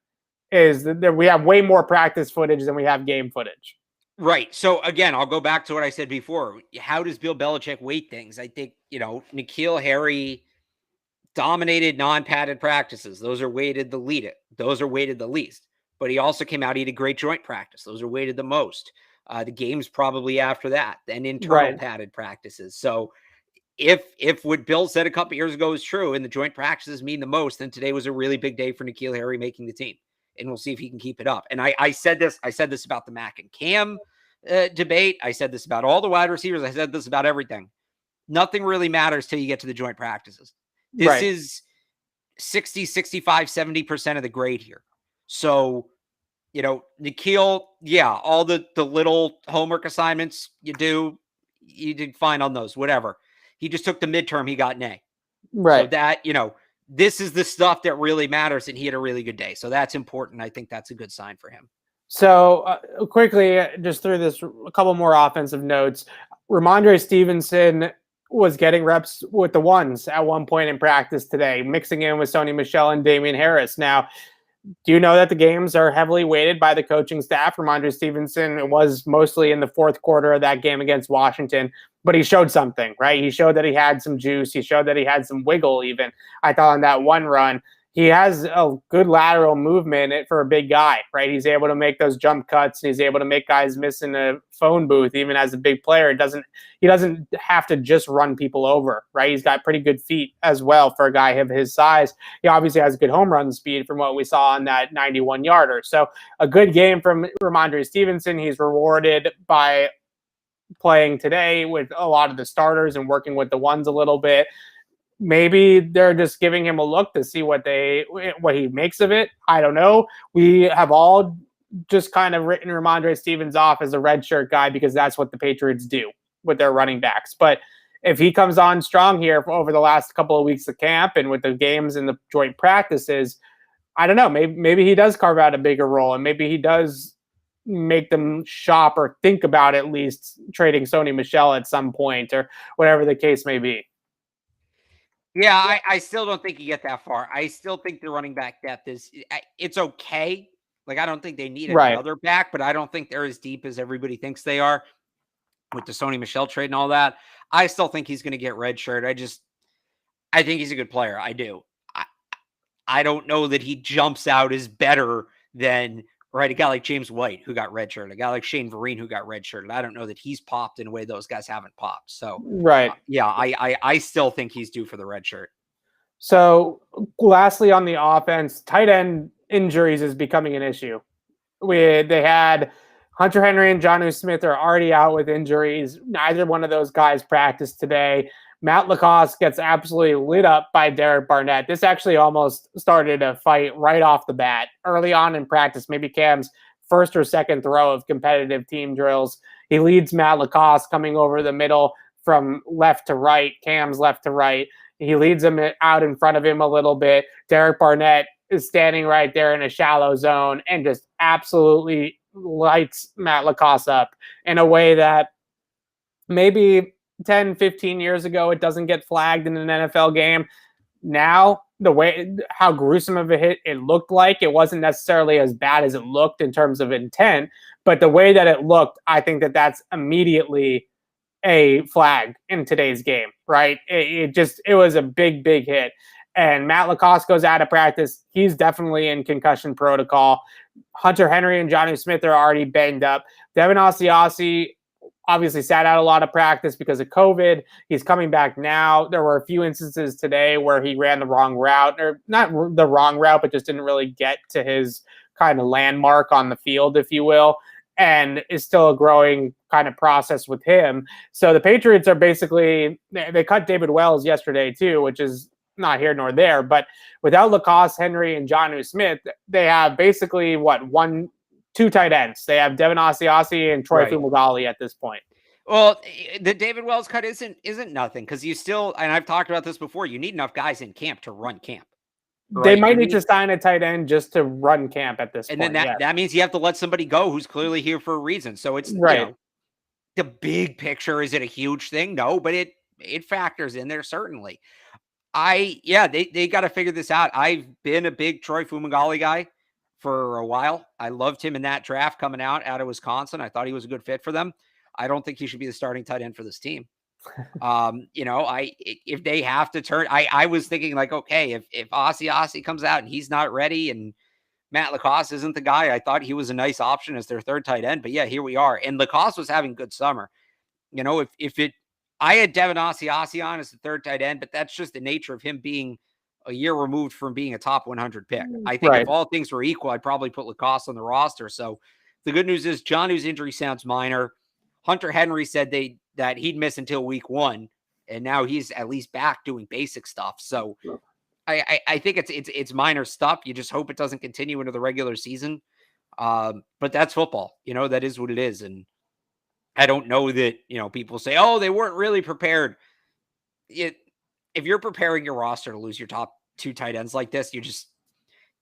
is that we have way more practice footage than we have game footage. Right. So again, I'll go back to what I said before. How does Bill Belichick weight things? I think, N'Keal Harry dominated non-padded practices. Those are weighted the least. But he also came out, he had a great joint practice. Those are weighted the most. The games probably after that, then internal padded practices. So if what Bill said a couple years ago is true and the joint practices mean the most, then today was a really big day for N'Keal Harry making the team. And we'll see if he can keep it up. And I said this about the Mac and Cam debate. I said this about all the wide receivers. I said this about everything. Nothing really matters till you get to the joint practices. This is 60, 65, 70% of the grade here. So, N'Keal, all the little homework assignments you did fine on those, whatever. He just took the midterm. He got an A. Right. So that, this is the stuff that really matters, and he had a really good day. So that's important. I think that's a good sign for him. So quickly, just through this, a couple more offensive notes. Ramondre Stevenson was getting reps with the ones at one point in practice today, mixing in with Sony Michel and Damian Harris. Now, do you know that the games are heavily weighted by the coaching staff? Ramondre Stevenson was mostly in the fourth quarter of that game against Washington, but he showed something, right? He showed that he had some juice. He showed that he had some wiggle even. I thought on that one run, he has a good lateral movement for a big guy, right? He's able to make those jump cuts. He's able to make guys miss in a phone booth, even as a big player. He doesn't have to just run people over, right? He's got pretty good feet as well for a guy of his size. He obviously has good home run speed from what we saw on that 91-yarder. So a good game from Ramondre Stevenson. He's rewarded by playing today with a lot of the starters and working with the ones a little bit. Maybe they're just giving him a look to see what he makes of it. I don't know. We have all just kind of written Ramondre Stevens off as a redshirt guy because that's what the Patriots do with their running backs. But if he comes on strong here over the last couple of weeks of camp and with the games and the joint practices, I don't know. Maybe he does carve out a bigger role, and maybe he does make them shop or think about at least trading Sony Michel at some point or whatever the case may be. Yeah, I still don't think you get that far. I still think the running back depth it's okay. Like, I don't think they need another back, but I don't think they're as deep as everybody thinks they are with the Sony Michel trade and all that. I still think he's going to get redshirt. I think he's a good player. I do. I don't know that he jumps out as better than a guy like James White who got redshirt, a guy like Shane Vereen who got redshirted. I don't know that he's popped in a way those guys haven't popped. So I still think he's due for the red shirt. So lastly on the offense, tight end injuries is becoming an issue. They had Hunter Henry and Jonnu Smith are already out with injuries. Neither one of those guys practiced today. Matt Lacoste gets absolutely lit up by Derek Barnett. This actually almost started a fight right off the bat. Early on in practice, maybe Cam's first or second throw of competitive team drills. He leads Matt Lacoste coming over the middle from left to right, Cam's left to right. He leads him out in front of him a little bit. Derek Barnett is standing right there in a shallow zone and just absolutely lights Matt Lacoste up in a way that maybe 10, 15 years ago, it doesn't get flagged in an NFL game. Now, how gruesome of a hit it looked like, it wasn't necessarily as bad as it looked in terms of intent, but the way that it looked, I think that's immediately a flag in today's game, right? It was a big, big hit. And Matt Lacoste goes out of practice. He's definitely in concussion protocol. Hunter Henry and Jonnu Smith are already banged up. Devin Asiasi obviously sat out a lot of practice because of COVID. He's coming back now. There were a few instances today where he ran the wrong route, or not the wrong route, but just didn't really get to his kind of landmark on the field, if you will, and is still a growing kind of process with him. So the Patriots are basically, they cut David Wells yesterday too, which is not here nor there, but without Lacoste, Henry, and Jonnu Smith, they have basically one two tight ends. They have Devin Asiasi and Troy Fumagalli at this point. Well, the David Wells cut isn't nothing because you still, and I've talked about this before, you need enough guys in camp to run camp. Right? They might need to sign a tight end just to run camp at this point. And then that means you have to let somebody go who's clearly here for a reason. So it's right. You know, the big picture, is it a huge thing? No, but it factors in there certainly. They got to figure this out. I've been a big Troy Fumagalli guy for a while. I loved him in that draft coming out of Wisconsin. I thought he was a good fit for them. I don't think he should be the starting tight end for this team. If they have to turn, I was thinking like, okay, if Asiasi comes out and he's not ready and Matt Lacoste isn't the guy, I thought he was a nice option as their third tight end, but yeah, here we are. And Lacoste was having good summer. I had Devin Asiasi on as the third tight end, but that's just the nature of him being a year removed from being a top 100 pick. I think if all things were equal, I'd probably put Lacoste on the roster. So the good news is Jonnu's injury sounds minor. Hunter Henry said that he'd miss until week 1, and now he's at least back doing basic stuff. So I think it's minor stuff. You just hope it doesn't continue into the regular season. But that's football. That is what it is. And I don't know that, people say, oh, they weren't really prepared. If you're preparing your roster to lose your top 2 tight ends like this,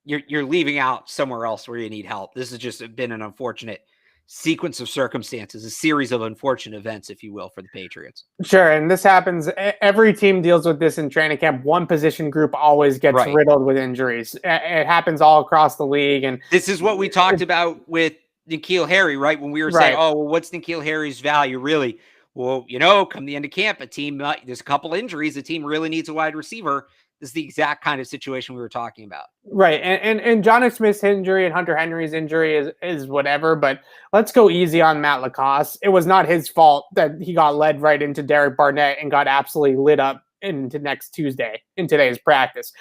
you're leaving out somewhere else where you need help. This has just been an unfortunate sequence of circumstances, a series of unfortunate events, if you will, for the Patriots. Sure. And this happens. Every team deals with this in training camp. One position group always gets riddled with injuries. It happens all across the league. And this is what we talked about with N'Keal Harry, right? When we were saying, oh, well, what's N'Keal Harry's value really? Well, come the end of camp, there's a couple injuries. The team really needs a wide receiver. This is the exact kind of situation we were talking about. Right. And Jonnu Smith's injury and Hunter Henry's injury is whatever, but let's go easy on Matt Lacoste. It was not his fault that he got led right into Derek Barnett and got absolutely lit up into next Tuesday in today's practice.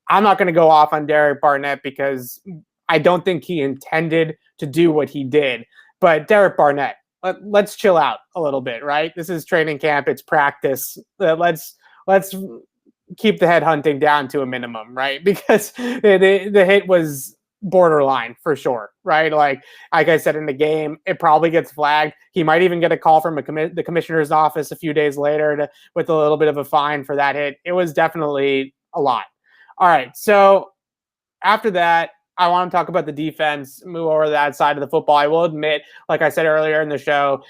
I'm not going to go off on Derek Barnett because I don't think he intended to do what he did. But Derek Barnett, let's chill out a little bit, right? This is training camp. It's practice. Let's keep the head hunting down to a minimum, right? Because the hit was borderline for sure, right? Like I said in the game, it probably gets flagged. He might even get a call from the commissioner's office a few days later with a little bit of a fine for that hit. It was definitely a lot. All right, so after that, I want to talk about the defense, move over to that side of the football. I will admit, like I said earlier in the show,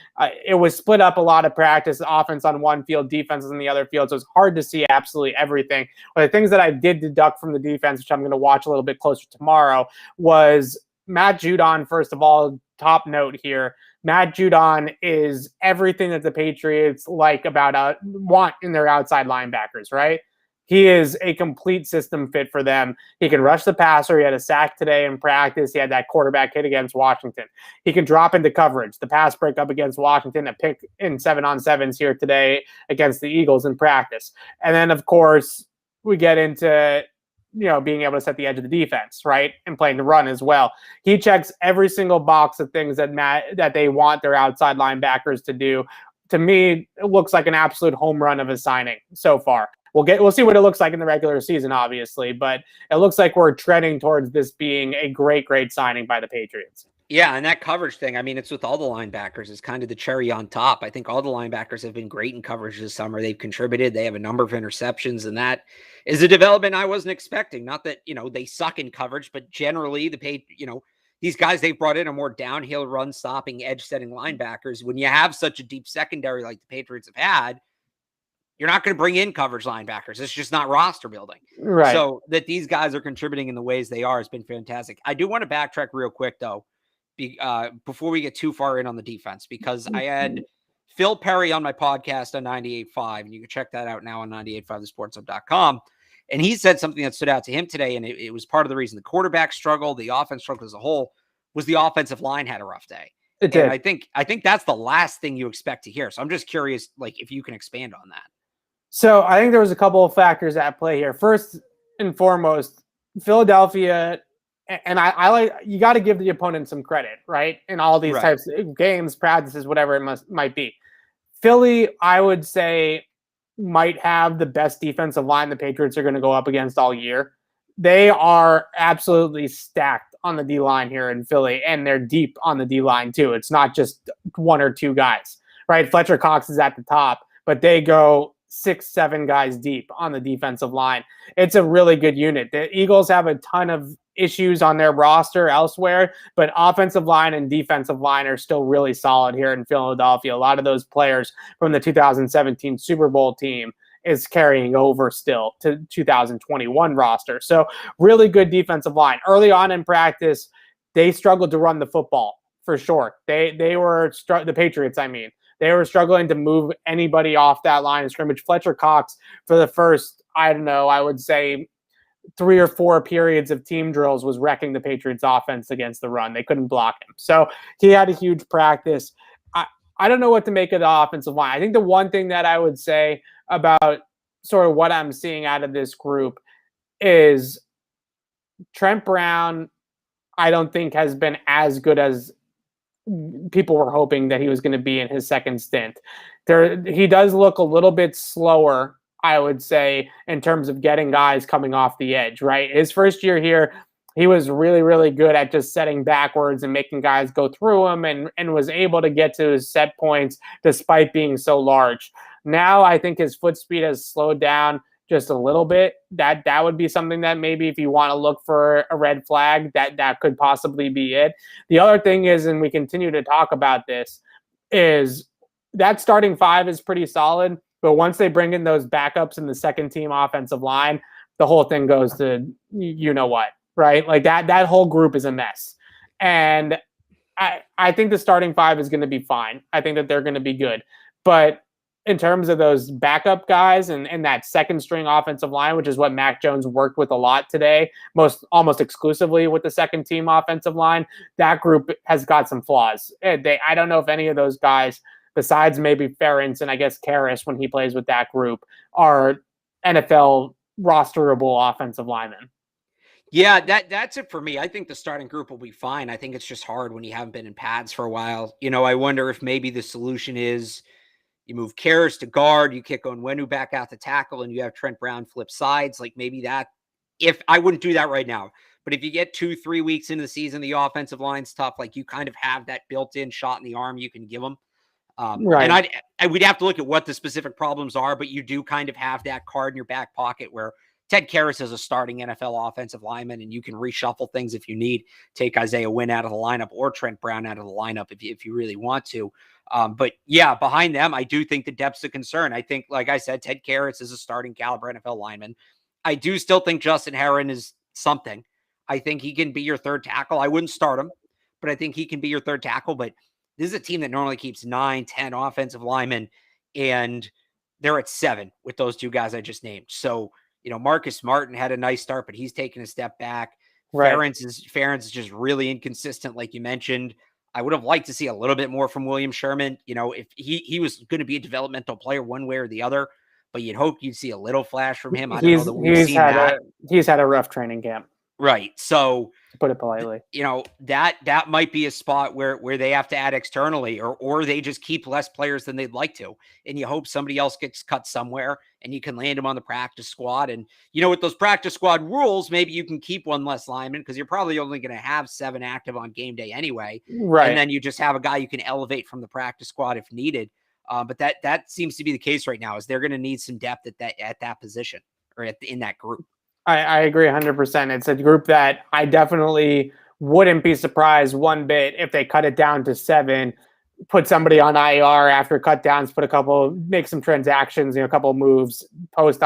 it was split up a lot of practice, offense on one field, defense on the other field. So it's hard to see absolutely everything. But the things that I did deduct from the defense, which I'm going to watch a little bit closer tomorrow, was Matt Judon, first of all, top note here. Matt Judon is everything that the Patriots want in their outside linebackers, right? He is a complete system fit for them. He can rush the passer. He had a sack today in practice. He had that quarterback hit against Washington. He can drop into coverage. The pass breakup against Washington, a pick in 7-on-7s here today against the Eagles in practice. And then, of course, we get into being able to set the edge of the defense, right, and playing the run as well. He checks every single box of things that they want their outside linebackers to do. To me, it looks like an absolute home run of a signing so far. We'll see what it looks like in the regular season, obviously, but it looks like we're trending towards this being a great, great signing by the Patriots. Yeah, and that coverage thing, it's with all the linebackers. It's kind of the cherry on top. I think all the linebackers have been great in coverage this summer. They've contributed. They have a number of interceptions, and that is a development I wasn't expecting. Not that, they suck in coverage, but generally these guys they've brought in are more downhill run stopping, edge setting linebackers. When you have such a deep secondary like the Patriots have had, you're not going to bring in coverage linebackers. It's just not roster building. Right. So that these guys are contributing in the ways they are has been fantastic. I do want to backtrack real quick, though, before we get too far in on the defense, because I had Phil Perry on my podcast on 98.5, and you can check that out now on 98.5thesportshub.com. And he said something that stood out to him today, and it was part of the reason the quarterback struggled, the offense struggled as a whole, was the offensive line had a rough day. It did. And I think that's the last thing you expect to hear. So I'm just curious, if you can expand on that. So I think there was a couple of factors at play here. First and foremost, Philadelphia, and I you got to give the opponent some credit, right? In all these types of games, practices, whatever it might be. Philly, I would say, might have the best defensive line the Patriots are going to go up against all year. They are absolutely stacked on the D-line here in Philly, and they're deep on the D-line too. It's not just one or two guys, right? Fletcher Cox is at the top, but they go 6-7 guys deep on the defensive line. It's a really good unit. The Eagles have a ton of issues on their roster elsewhere, but offensive line and defensive line are still really solid here in Philadelphia. A lot of those players from the 2017 Super Bowl team is carrying over still to 2021 roster. So really good defensive line. Early on in practice, they struggled to run the football for sure. They were the Patriots, I mean. They were struggling to move anybody off that line of scrimmage. Fletcher Cox, for the first, I don't know, I would say 3 or 4 periods of team drills, was wrecking the Patriots offense against the run. They couldn't block him. So he had a huge practice. I don't know what to make of the offensive line. I think the one thing that I would say about sort of what I'm seeing out of this group is Trent Brown, I don't think has been as good as people were hoping that he was going to be in his second stint. He does look a little bit slower, I would say, in terms of getting guys coming off the edge, right? His first year here, he was really, really good at just setting backwards and making guys go through him, and was able to get to his set points despite being so large. Now I think his foot speed has slowed down just a little bit. That would be something that maybe, if you want to look for a red flag, that could possibly be it. The other thing is, and we continue to talk about this, is that starting 5 is pretty solid, but once they bring in those backups in the second team offensive line, the whole thing goes to you know what, right? Like that whole group is a mess. And I think the starting 5 is going to be fine. I think that they're going to be good. But in terms of those backup guys and that second string offensive line, which is what Mac Jones worked with a lot today, almost exclusively with the second team offensive line, that group has got some flaws. I don't know if any of those guys, besides maybe Ferentz and I guess Karras when he plays with that group, are NFL rosterable offensive linemen. Yeah, that's it for me. I think the starting group will be fine. I think it's just hard when you haven't been in pads for a while. I wonder if maybe the solution is you move Karras to guard, you kick Onwenu back out to tackle, and you have Trent Brown flip sides. Like maybe that, if I wouldn't do that right now, but if you get 2-3 weeks into the season, the offensive line's tough. Like you kind of have that built-in shot in the arm you can give them. Right. And we'd have to look at what the specific problems are, but you do kind of have that card in your back pocket where Ted Karras is a starting NFL offensive lineman, and you can reshuffle things if you need. Take Isaiah Wynn out of the lineup or Trent Brown out of the lineup if you really want to. But yeah, behind them, I do think the depth's a concern. I think, like I said, Ted Karras is a starting caliber NFL lineman. I do still think Justin Herron is something. I think he can be your third tackle. I wouldn't start him, but I think he can be your third tackle. But this is a team that normally keeps 9, 10 offensive linemen, and they're at 7 with those 2 guys I just named. So, Marcus Martin had a nice start, but he's taken a step back. Right. Ferentz is just really inconsistent, like you mentioned. I would have liked to see a little bit more from William Sherman. If he was going to be a developmental player one way or the other, but you'd hope you'd see a little flash from him. I don't know that we've seen that. He's had a rough training camp. Right. So, to put it politely, that might be a spot where they have to add externally, or they just keep less players than they'd like to. And you hope somebody else gets cut somewhere and you can land them on the practice squad. And, with those practice squad rules, maybe you can keep one less lineman because you're probably only going to have 7 active on game day anyway. Right. And then you just have a guy you can elevate from the practice squad if needed. But that seems to be the case right now, is they're going to need some depth at that position or in that group. I agree 100%. It's a group that I definitely wouldn't be surprised one bit if they cut it down to 7, put somebody on IR after cut downs, make some transactions, a couple moves post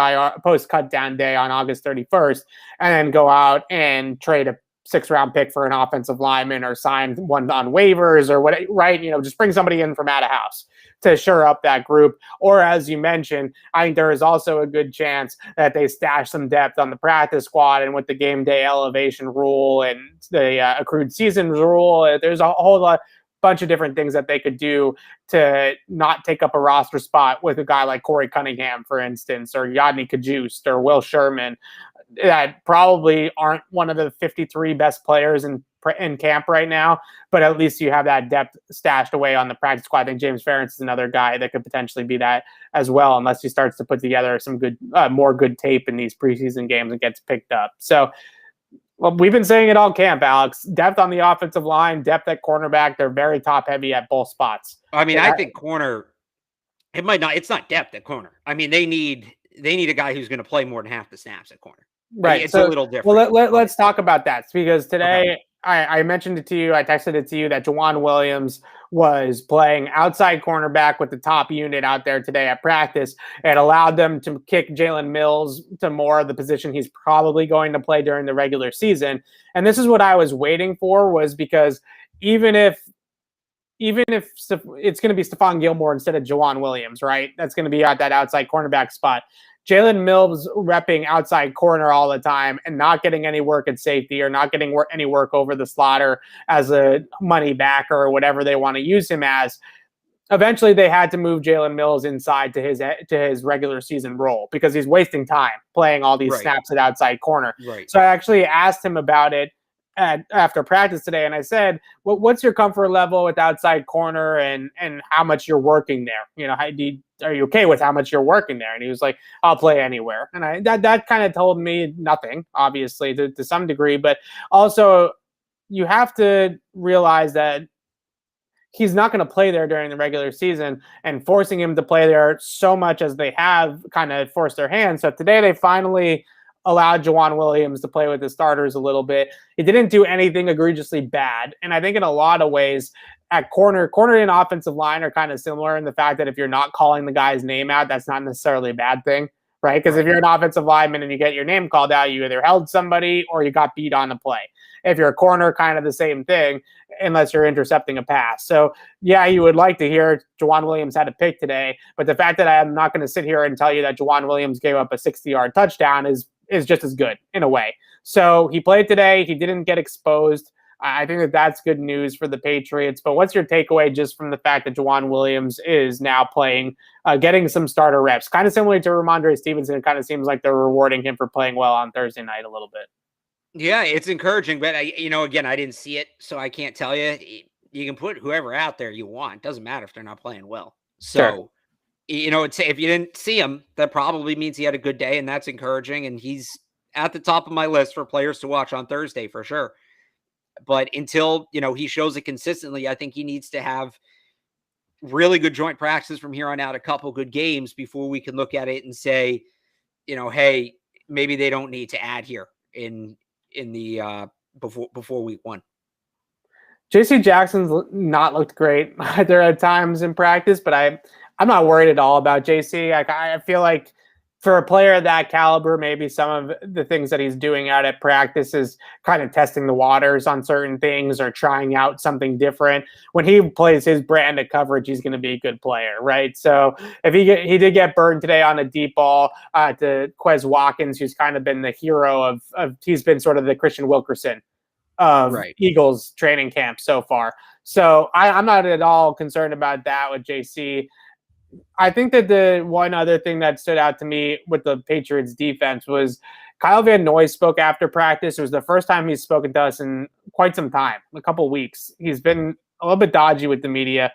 cut down day on August 31st, and then go out and trade a 6th-round pick for an offensive lineman or sign one on waivers or what, right? Just bring somebody in from out of house to shore up that group. Or as you mentioned, I think there is also a good chance that they stash some depth on the practice squad, and with the game day elevation rule and the accrued seasons rule, there's a whole bunch of different things that they could do to not take up a roster spot with a guy like Corey Cunningham, for instance, or Yadni Kajust or Will Sherman, that probably aren't one of the 53 best players in camp right now, but at least you have that depth stashed away on the practice squad. I think James Ferentz is another guy that could potentially be that as well, unless he starts to put together some more good tape in these preseason games and gets picked up. So Well, we've been saying it all camp, Alex. Depth on the offensive line, depth at cornerback. They're very top heavy at both spots. I mean, I think corner, it's not depth at corner. I mean, they need a guy who's going to play more than half the snaps at corner. Right. It's a little different. Well, let's talk about that because today I mentioned it to you. I texted it to you that Juwan Williams was playing outside cornerback with the top unit out there today at practice. It allowed them to kick Jalen Mills to more of the position he's probably going to play during the regular season. And this is what I was waiting for, was because even if it's going to be Stephon Gilmore instead of Juwan Williams, right? That's going to be at that outside cornerback spot. Jalen Mills repping outside corner all the time and not getting any work at safety or not getting any work over the slot or as a money backer or whatever they want to use him as. Eventually, they had to move Jalen Mills inside to his regular season role because he's wasting time playing all these snaps at outside corner. Right. So I actually asked him about it after practice today, and I said, what's your comfort level with outside corner and how much you're working there? You know, are you okay with how much you're working there? And he was like, I'll play anywhere. And that kind of told me nothing, obviously, to some degree. But also, you have to realize that he's not going to play there during the regular season, and forcing him to play there so much as they have kind of forced their hand. So today they finally allowed Juwan Williams to play with the starters a little bit. He didn't do anything egregiously bad. And I think in a lot of ways at corner and offensive line are kind of similar in the fact that if you're not calling the guy's name out, that's not necessarily a bad thing, right? Because if you're an offensive lineman and you get your name called out, you either held somebody or you got beat on the play. If you're a corner, kind of the same thing, unless you're intercepting a pass. So, yeah, you would like to hear Juwan Williams had a pick today, but the fact that I'm not going to sit here and tell you that Juwan Williams gave up a 60-yard touchdown is just as good in a way. So he played today. He didn't get exposed. I think that that's good news for the Patriots. But what's your takeaway just from the fact that Juwan Williams is now playing, getting some starter reps? Kind of similar to Ramondre Stevenson. It kind of seems like they're rewarding him for playing well on Thursday night a little bit. Yeah, it's encouraging, but again, I didn't see it, so I can't tell you. You can put whoever out there you want. It doesn't matter if they're not playing well. So, if you didn't see him, that probably means he had a good day, and that's encouraging. And he's at the top of my list for players to watch on Thursday for sure. But until, he shows it consistently, I think he needs to have really good joint practices from here on out, a couple good games before we can look at it and say, hey, maybe they don't need to add here in the before week 1. JC Jackson's not looked great either at times in practice, but I'm not worried at all about JC. I feel like for a player of that caliber, maybe some of the things that he's doing out at practice is kind of testing the waters on certain things or trying out something different. When he plays his brand of coverage, he's going to be a good player, right? So if he did get burned today on a deep ball to Quez Watkins, who's kind of been the hero of he's been sort of the Christian Wilkerson of Eagles training camp so far. So I'm not at all concerned about that with JC. I think that the one other thing that stood out to me with the Patriots defense was Kyle Van Noy spoke after practice. It was the first time he's spoken to us in quite some time, a couple weeks. He's been a little bit dodgy with the media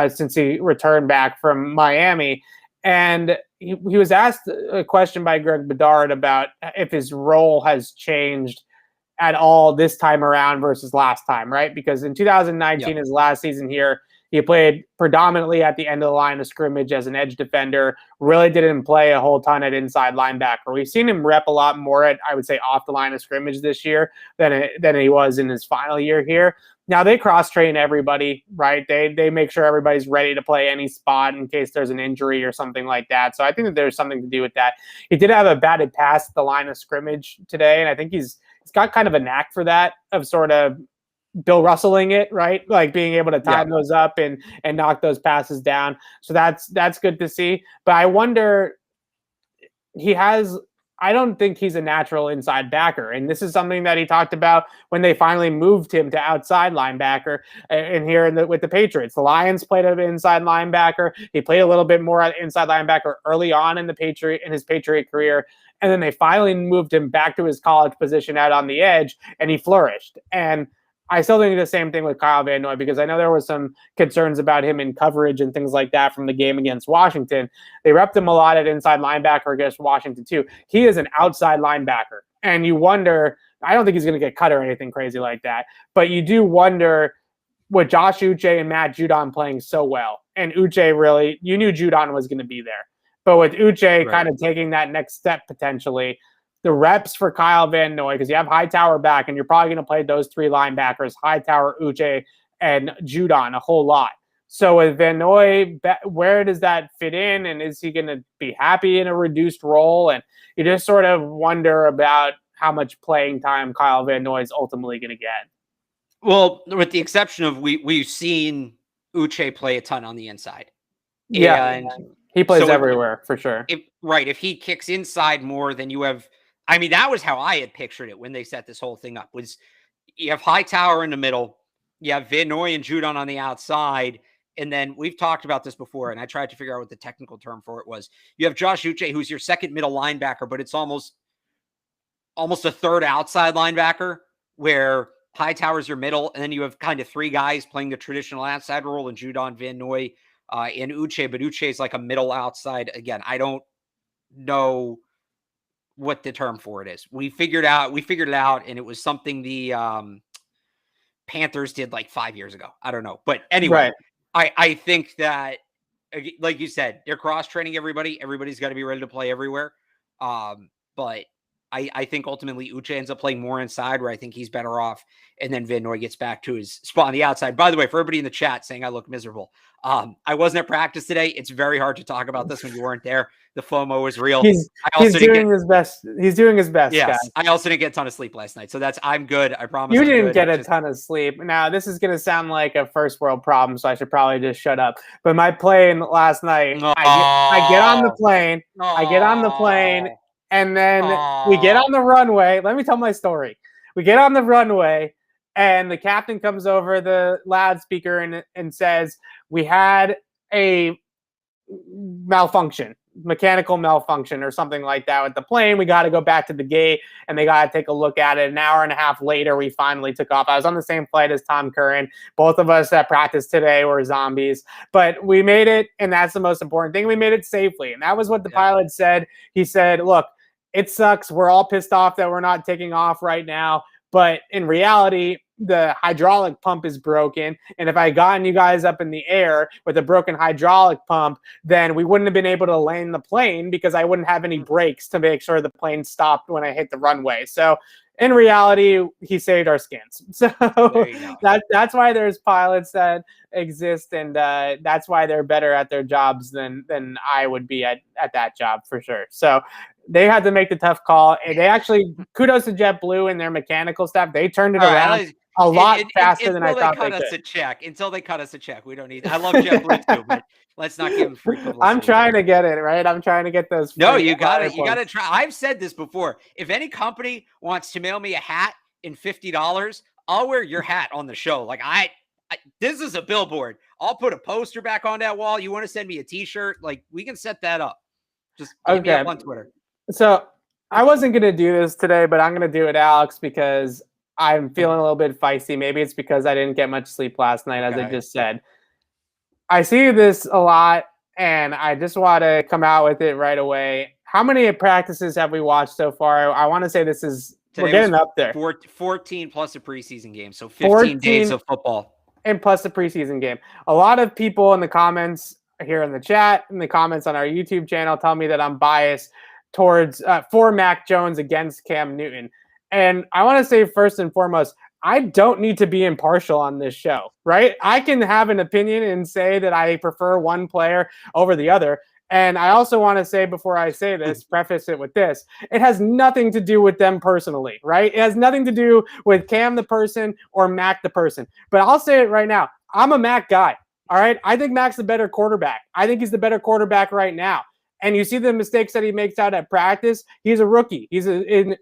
since he returned back from Miami. And he was asked a question by Greg Bedard about if his role has changed at all this time around versus last time, right? Because in 2019, his last season here, he played predominantly at the end of the line of scrimmage as an edge defender, really didn't play a whole ton at inside linebacker. We've seen him rep a lot more at, I would say, off the line of scrimmage this year than he was in his final year here. Now, they cross-train everybody, right? They make sure everybody's ready to play any spot in case there's an injury or something like that. So I think that there's something to do with that. He did have a batted pass at the line of scrimmage today, and I think he's got kind of a knack for that, of sort of Bill Russell-ing it, right? Like being able to time those up and knock those passes down. So that's good to see. But I wonder, I don't think he's a natural inside backer. And this is something that he talked about when they finally moved him to outside linebacker and here with the Patriots. The Lions played an inside linebacker. He played a little bit more at inside linebacker early on in his Patriot career. And then they finally moved him back to his college position out on the edge, and he flourished. And I still think the same thing with Kyle Van Noy, because I know there was some concerns about him in coverage and things like that from the game against Washington. They repped him a lot at inside linebacker against Washington too. He is an outside linebacker. And you wonder, I don't think he's going to get cut or anything crazy like that. But you do wonder with Josh Uche and Matt Judon playing so well. And Uche really, you knew Judon was going to be there. But with Uche kind of taking that next step potentially, the reps for Kyle Van Noy, because you have Hightower back, and you're probably going to play those three linebackers, Hightower, Uche, and Judon a whole lot. So with Van Noy, where does that fit in? And is he going to be happy in a reduced role? And you just sort of wonder about how much playing time Kyle Van Noy is ultimately going to get. Well, with the exception of we've seen Uche play a ton on the inside. Yeah, and he plays everywhere for sure. If he kicks inside more than you have, I mean, that was how I had pictured it when they set this whole thing up. Was you have Hightower in the middle, you have Van Noy and Judon on the outside, and then we've talked about this before, and I tried to figure out what the technical term for it was. You have Josh Uche, who's your second middle linebacker, but it's almost a third outside linebacker, where Hightower's your middle, and then you have kind of three guys playing the traditional outside role, and Judon, Van Noy, and Uche, but Uche is like a middle outside. Again, I don't know what the term for it is. We figured it out, and it was something the Panthers did like 5 years ago. I don't know. But anyway, I think that, like you said, they're cross-training everybody. Everybody's got to be ready to play everywhere. But I think ultimately Uche ends up playing more inside, where I think he's better off, and then Van Noy gets back to his spot on the outside. By the way, for everybody in the chat saying I look miserable, I wasn't at practice today. It's very hard to talk about this when you weren't there. The FOMO is real. He's doing his best. He's doing his best, yes, guys. I also didn't get a ton of sleep last night, so I'm good. I promise. You didn't get a ton of sleep. Now, this is going to sound like a first world problem, so I should probably just shut up. But my plane last night, I get on the plane. I get on the plane. And then we get on the runway. Let me tell my story. We get on the runway, and the captain comes over the loudspeaker and says, we had a mechanical malfunction or something like that with the plane. We got to go back to the gate, and they got to take a look at it. An hour and a half later, we finally took off. I was on the same flight as Tom Curran. Both of us at practice today were zombies, but we made it, and that's the most important thing. We made it safely, and that was what the pilot said. He said, look, it sucks. We're all pissed off that we're not taking off right now. But in reality, the hydraulic pump is broken. And if I gotten you guys up in the air with a broken hydraulic pump, then we wouldn't have been able to land the plane because I wouldn't have any brakes to make sure the plane stopped when I hit the runway. So in reality, he saved our skins. So that's why there's pilots that exist, and that's why they're better at their jobs than I would be at that job for sure. So they had to make the tough call, and they actually, kudos to JetBlue and their mechanical staff. They turned it around a lot faster than I thought they could. Until they cut us a check. We don't need. I love JetBlue too, but let's not give them free publicity. I'm trying to get it right. I'm trying to get those. No, you got it. You got to try. I've said this before. If any company wants to mail me a hat in $50, I'll wear your hat on the show. Like this is a billboard. I'll put a poster back on that wall. You want to send me a T-shirt? Like we can set that up. Just hit me up on Twitter. So I wasn't going to do this today, but I'm going to do it, Alex, because I'm feeling a little bit feisty. Maybe it's because I didn't get much sleep last night, as I just said. I see this a lot, and I just want to come out with it right away. How many practices have we watched so far? I want to say we're getting up there. 14 plus a preseason game, so 15 days of football. And plus the preseason game. A lot of people in the comments here in the chat, in the comments on our YouTube channel, tell me that I'm biased towards for Mac Jones against Cam Newton. And I want to say first and foremost, I don't need to be impartial on this show, right? I can have an opinion and say that I prefer one player over the other. And I also want to say, before I say this, preface it with this, it has nothing to do with them personally, right? It has nothing to do with Cam the person or Mac the person. But I'll say it right now. I'm a Mac guy, all right? I think Mac's the better quarterback. I think he's the better quarterback right now. And you see the mistakes that he makes out at practice. He's a rookie. He's in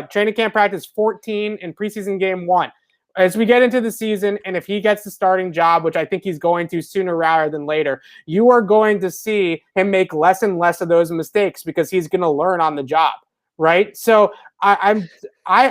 training camp practice 14 and preseason game 1. As we get into the season, and if he gets the starting job, which I think he's going to sooner rather than later, you are going to see him make less and less of those mistakes because he's going to learn on the job, right? So I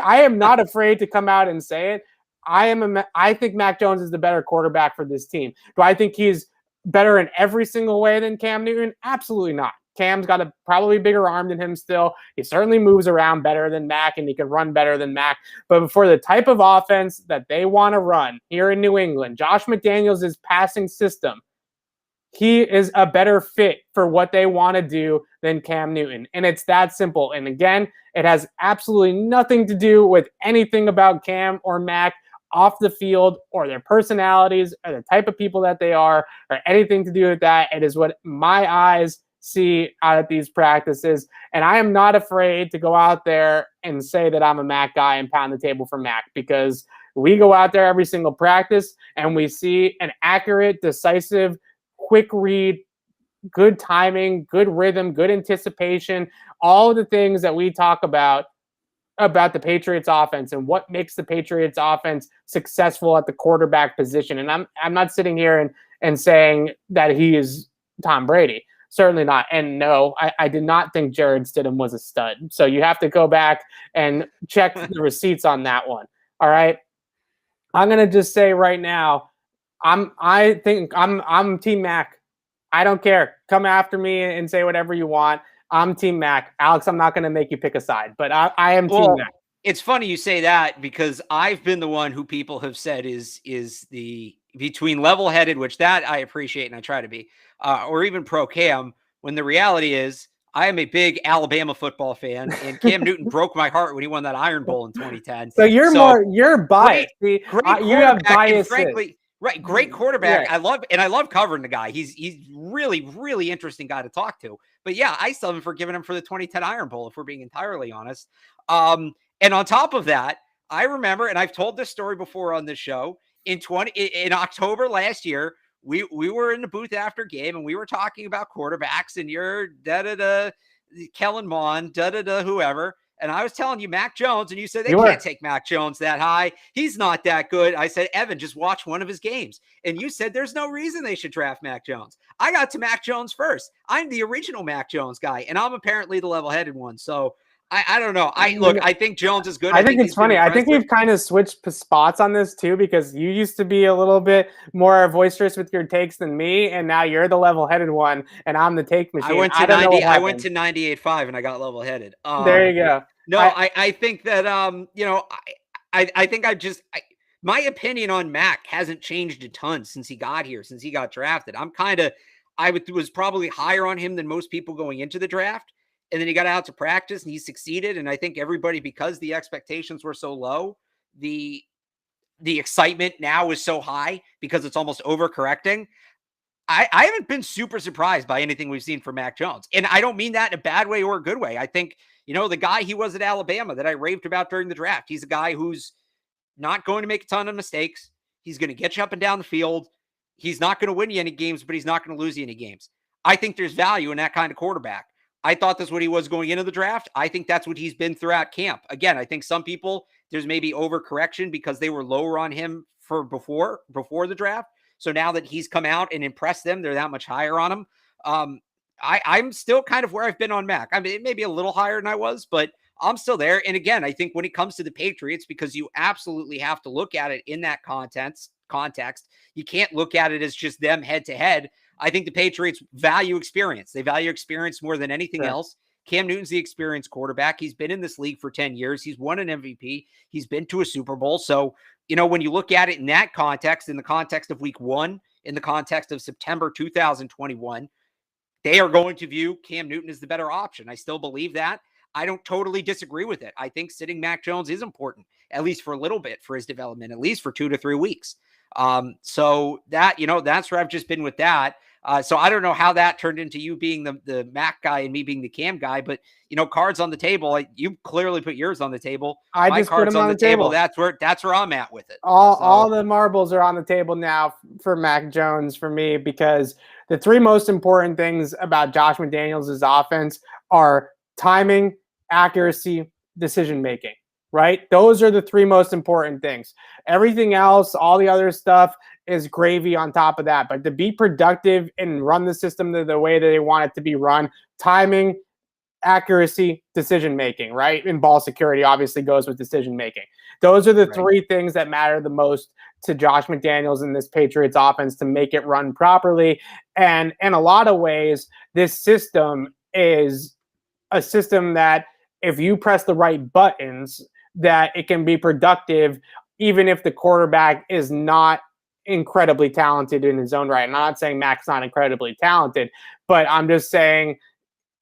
am not afraid to come out and say it. I think Mac Jones is the better quarterback for this team. Do I think he's better in every single way than Cam Newton? Absolutely not. Cam's got a probably bigger arm than him still. He certainly moves around better than Mac, and he can run better than Mac. But for the type of offense that they want to run here in New England, Josh McDaniels' passing system, he is a better fit for what they want to do than Cam Newton. And it's that simple. And again, it has absolutely nothing to do with anything about Cam or Mac off the field or their personalities or the type of people that they are or anything to do with that. It is what my eyes see out at these practices. And I am not afraid to go out there and say that I'm a Mac guy and pound the table for Mac, because we go out there every single practice and we see an accurate, decisive, quick read, good timing, good rhythm, good anticipation, all of the things that we talk about the Patriots offense and what makes the Patriots offense successful at the quarterback position. And I'm not sitting here and saying that he is Tom Brady. Certainly not. And no, I did not think Jared Stidham was a stud. So you have to go back and check the receipts on that one. All right. I'm going to just say right now, I think I'm Team Mac. I don't care. Come after me and say whatever you want. I'm Team Mac. Alex, I'm not going to make you pick a side, but I am Team Mac. It's funny you say that, because I've been the one who people have said is the between level-headed, which that I appreciate and I try to be, or even pro Cam, when the reality is I am a big Alabama football fan, and Cam Newton broke my heart when he won that Iron Bowl in 2010. So you're biased. Great you have biases. Frankly, right, great quarterback. Yeah. I love covering the guy. He's really, really interesting guy to talk to. But yeah, I still haven't forgiven him for the 2010 Iron Bowl, if we're being entirely honest. And on top of that, I remember, and I've told this story before on this show, in October last year, we were in the booth after game and we were talking about quarterbacks, and you're Kellen Mond, whoever. And I was telling you Mac Jones, and you said they can't take Mac Jones that high. He's not that good. I said, Evan, just watch one of his games. And you said there's no reason they should draft Mac Jones. I got to Mac Jones first. I'm the original Mac Jones guy, and I'm apparently the level-headed one. So I don't know. I think Jones is good. I think it's funny. I think we've kind of switched spots on this too, because you used to be a little bit more boisterous with your takes than me, and now you're the level-headed one, and I'm the take machine. I went to 98.5, and I got level-headed. There you go. No, I think that I think my opinion on Mac hasn't changed a ton since he got here, since he got drafted. I was probably higher on him than most people going into the draft. And then he got out to practice and he succeeded. And I think everybody, because the expectations were so low, the excitement now is so high because it's almost overcorrecting. I haven't been super surprised by anything we've seen from Mac Jones. And I don't mean that in a bad way or a good way. I think, the guy he was at Alabama that I raved about during the draft, he's a guy who's not going to make a ton of mistakes. He's going to get you up and down the field. He's not going to win you any games, but he's not going to lose you any games. I think there's value in that kind of quarterback. I thought that's what he was going into the draft. I think that's what he's been throughout camp. Again, I think some people, there's maybe overcorrection because they were lower on him for before the draft. So now that he's come out and impressed them, they're that much higher on him. I'm still kind of where I've been on Mac. I mean, it may be a little higher than I was, but I'm still there. And again, I think when it comes to the Patriots, because you absolutely have to look at it in that context, you can't look at it as just them head to head. I think the Patriots value experience. They value experience more than anything else. Cam Newton's the experienced quarterback. He's been in this league for 10 years. He's won an MVP. He's been to a Super Bowl. So, when you look at it in that context, in the context of week 1, in the context of September 2021, they are going to view Cam Newton as the better option. I still believe that. I don't totally disagree with it. I think sitting Mac Jones is important, at least for a little bit for his development, at least for 2 to 3 weeks. So that, that's where I've just been with that. So I don't know how that turned into you being the Mac guy and me being the Cam guy, but cards on the table. You clearly put yours on the table. I just put them on the table. That's where I'm at with it. All the marbles are on the table now for Mac Jones for me, because the 3 most important things about Josh McDaniels' offense are timing, accuracy, decision making. Right? Those are the 3 most important things. Everything else, all the other stuff, is gravy on top of that. But to be productive and run the system the way that they want it to be run, timing, accuracy, decision-making, right? And ball security obviously goes with decision-making. Those are the 3 things that matter the most to Josh McDaniels in this Patriots offense to make it run properly. And in a lot of ways, this system is a system that if you press the right buttons, that it can be productive, even if the quarterback is not incredibly talented in his own right. I'm not saying Mac's not incredibly talented, but I'm just saying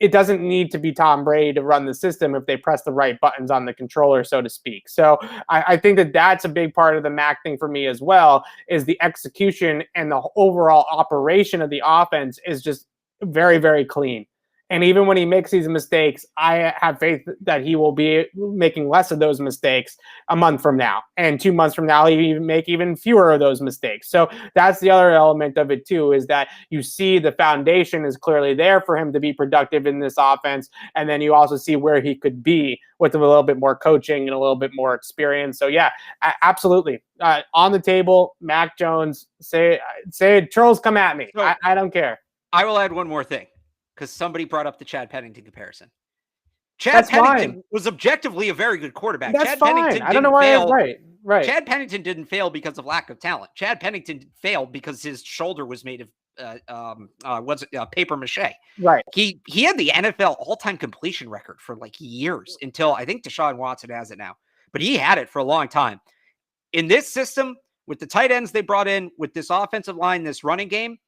it doesn't need to be Tom Brady to run the system if they press the right buttons on the controller, so to speak. So I think that that's a big part of the Mac thing for me as well, is the execution and the overall operation of the offense is just very, very clean. And even when he makes these mistakes, I have faith that he will be making less of those mistakes a month from now. And 2 months from now, he make even fewer of those mistakes. So that's the other element of it too, is that you see the foundation is clearly there for him to be productive in this offense. And then you also see where he could be with a little bit more coaching and a little bit more experience. So yeah, absolutely. On the table, Mac Jones, say it, trolls, come at me. So, I don't care. I will add one more thing, because somebody brought up the Chad Pennington comparison. Chad Pennington was objectively a very good quarterback. That's Chad fine. Pennington I don't know why. Fail. Right. Chad Pennington didn't fail because of lack of talent. Chad Pennington failed because his shoulder was made of paper mache. Right. He had the NFL all-time completion record for like years, until I think Deshaun Watson has it now. But he had it for a long time. In this system, with the tight ends they brought in, with this offensive line, this running game,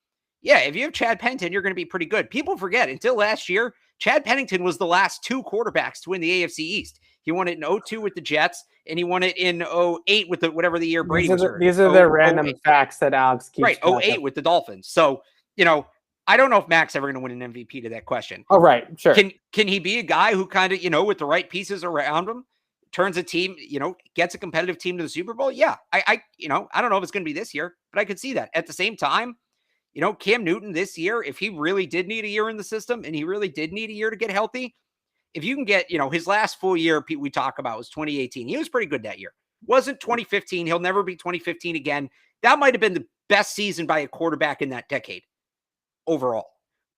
yeah, if you have Chad Pennington, you're going to be pretty good. People forget, until last year, Chad Pennington was the last 2 quarterbacks to win the AFC East. He won it in 2002 with the Jets, and he won it in 2008 with whatever the year Brady was hurt. These are the random facts that Alex keeps. Right, 2008 with the Dolphins. So, I don't know if Mac's ever going to win an MVP, to that question. Oh, right, sure. Can he be a guy who kind of, with the right pieces around him, turns a team, gets a competitive team to the Super Bowl? Yeah, I don't know if it's going to be this year, but I could see that. At the same time, Cam Newton this year, if he really did need a year in the system and he really did need a year to get healthy, if you can get, his last full year we talk about was 2018. He was pretty good that year. Wasn't 2015. He'll never be 2015 again. That might have been the best season by a quarterback in that decade overall.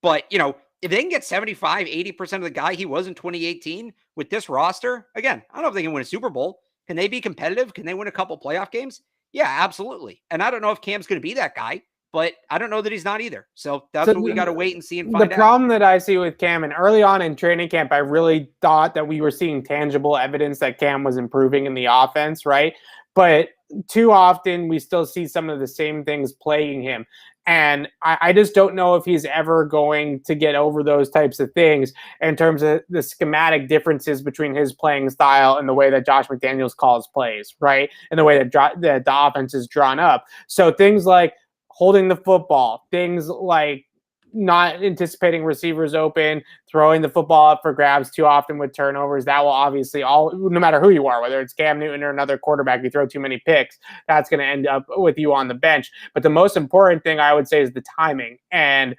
But, if they can get 75, 80% of the guy he was in 2018 with this roster, again, I don't know if they can win a Super Bowl. Can they be competitive? Can they win a couple playoff games? Yeah, absolutely. And I don't know if Cam's going to be that guy, but I don't know that he's not either. So that's what we got to wait and see and find out. The problem that I see with Cam, and early on in training camp, I really thought that we were seeing tangible evidence that Cam was improving in the offense, right? But too often we still see some of the same things plaguing him. And I just don't know if he's ever going to get over those types of things in terms of the schematic differences between his playing style and the way that Josh McDaniels calls plays, right? And the way that the offense is drawn up. So things like holding the football, things like not anticipating receivers open, throwing the football up for grabs too often with turnovers, that will obviously no matter who you are, whether it's Cam Newton or another quarterback, you throw too many picks, that's going to end up with you on the bench. But the most important thing I would say is the timing. And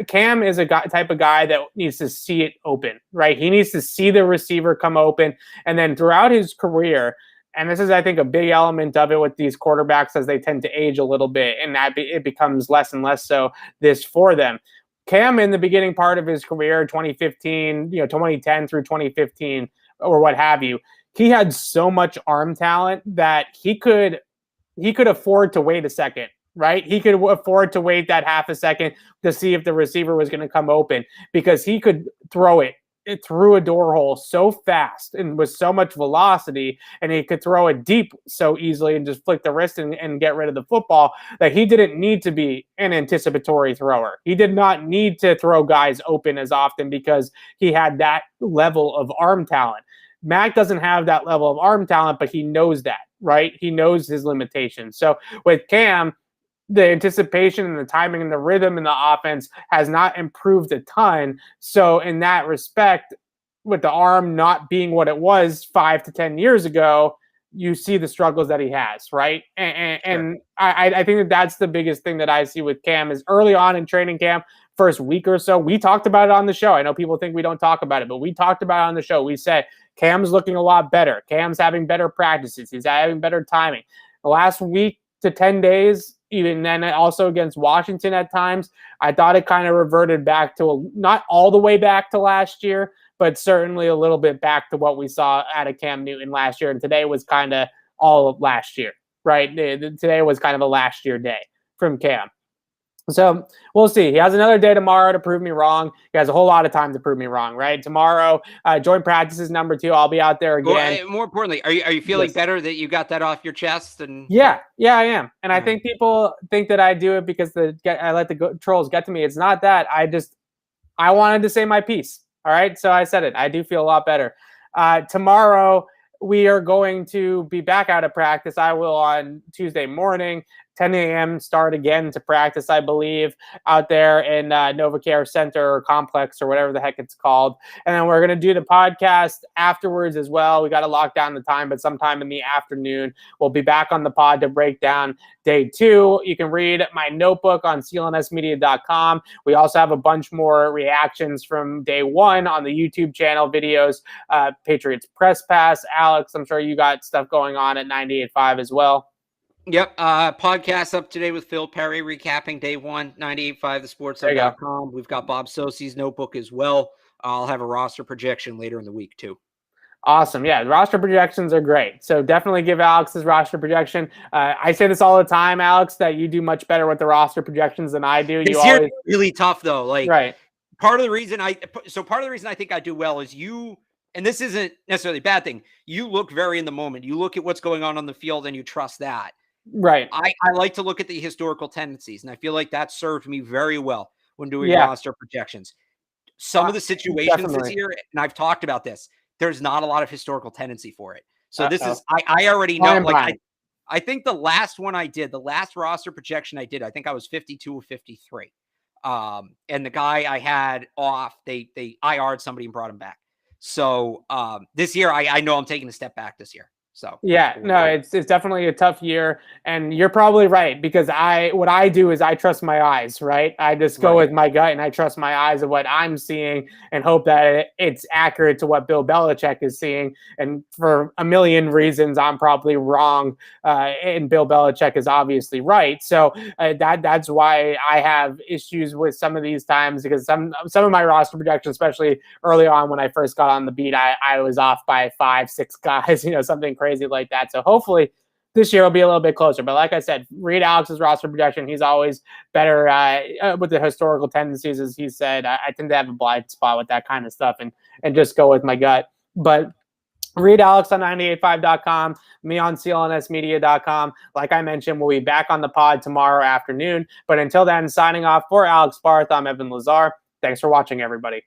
Cam is a type of guy that needs to see it open, right? He needs to see the receiver come open. And then throughout his career, and this is, I think, a big element of it with these quarterbacks as they tend to age a little bit, and that it becomes less and less so this for them. Cam, in the beginning part of his career, 2015, 2010 through 2015, or what have you, he had so much arm talent that he could afford to wait a second, right? He could afford to wait that half a second to see if the receiver was going to come open, because he could throw it through a door hole so fast and with so much velocity, and he could throw it deep so easily and just flick the wrist and get rid of the football, that he didn't need to be an anticipatory thrower. He did not need to throw guys open as often because he had that level of arm talent. Mac doesn't have that level of arm talent, but he knows that, right? He knows his limitations. So with Cam, the anticipation and the timing and the rhythm in the offense has not improved a ton. So in that respect, with the arm not being what it was 5 to 10 years ago, you see the struggles that he has, right? And I think that's the biggest thing that I see with Cam is early on in training camp, first week or so, we talked about it on the show. I know people think we don't talk about it, but we talked about it on the show. We said Cam's looking a lot better. Cam's having better practices. He's having better timing. The last week to 10 days, even then also against Washington at times, I thought it kind of reverted back to not all the way back to last year, but certainly a little bit back to what we saw out of Cam Newton last year. And today was kind of all of last year, right? Today was kind of a last year day from Cam. So we'll see. He has another day tomorrow to prove me wrong. He has a whole lot of time to prove me wrong, right? Tomorrow, joint practice is number 2. I'll be out there again. Well, more importantly, are you feeling better that you got that off your chest? And yeah, I am. And I think people think that I do it because I let the trolls get to me. It's not that. I wanted to say my piece. All right, so I said it. I do feel a lot better. Tomorrow we are going to be back out of practice. I will on Tuesday morning. 10 a.m. start again to practice, I believe, out there in NovaCare Center or Complex or whatever the heck it's called. And then we're going to do the podcast afterwards as well. We got to lock down the time, but sometime in the afternoon, we'll be back on the pod to break down day 2. You can read my notebook on CLNSmedia.com. We also have a bunch more reactions from day 1 on the YouTube channel videos. Patriots Press Pass. Alex, I'm sure you got stuff going on at 98.5 as well. Yep. Podcast up today with Phil Perry recapping day 1, 98.5thesportshub.com. We've got Bob Sosi's notebook as well. I'll have a roster projection later in the week too. Awesome. Yeah, the roster projections are great. So definitely give Alex his roster projection. I say this all the time, Alex, that you do much better with the roster projections than I do. This year really tough though. Like right. Part of the reason I think I do well is you, and this isn't necessarily a bad thing. You look very in the moment. You look at what's going on the field and you trust that. Right. I like to look at the historical tendencies, and I feel like that served me very well when doing roster projections. Some of the situations this year, and I've talked about this, there's not a lot of historical tendency for it. So this is, I already know, like, I think the last one I did, the last roster projection I did, I think I was 52 or 53. And the guy I had off, they IR'd somebody and brought him back. So this year, I know I'm taking a step back this year. So yeah, no, it's definitely a tough year, and you're probably right, because what I do is I trust my eyes, right? I just go with my gut and I trust my eyes of what I'm seeing and hope that it's accurate to what Bill Belichick is seeing. And for a million reasons, I'm probably wrong, and Bill Belichick is obviously right. So that's why I have issues with some of these times, because some of my roster projections, especially early on when I first got on the beat, I was off by 5-6 guys, something crazy like that. So hopefully this year will be a little bit closer. But like I said, read Alex's roster projection. He's always better with the historical tendencies, as he said. I tend to have a blind spot with that kind of stuff and just go with my gut. But read Alex on 985.com, me on CLNSmedia.com. Like I mentioned, we'll be back on the pod tomorrow afternoon. But until then, signing off for Alex Barth, I'm Evan Lazar. Thanks for watching, everybody.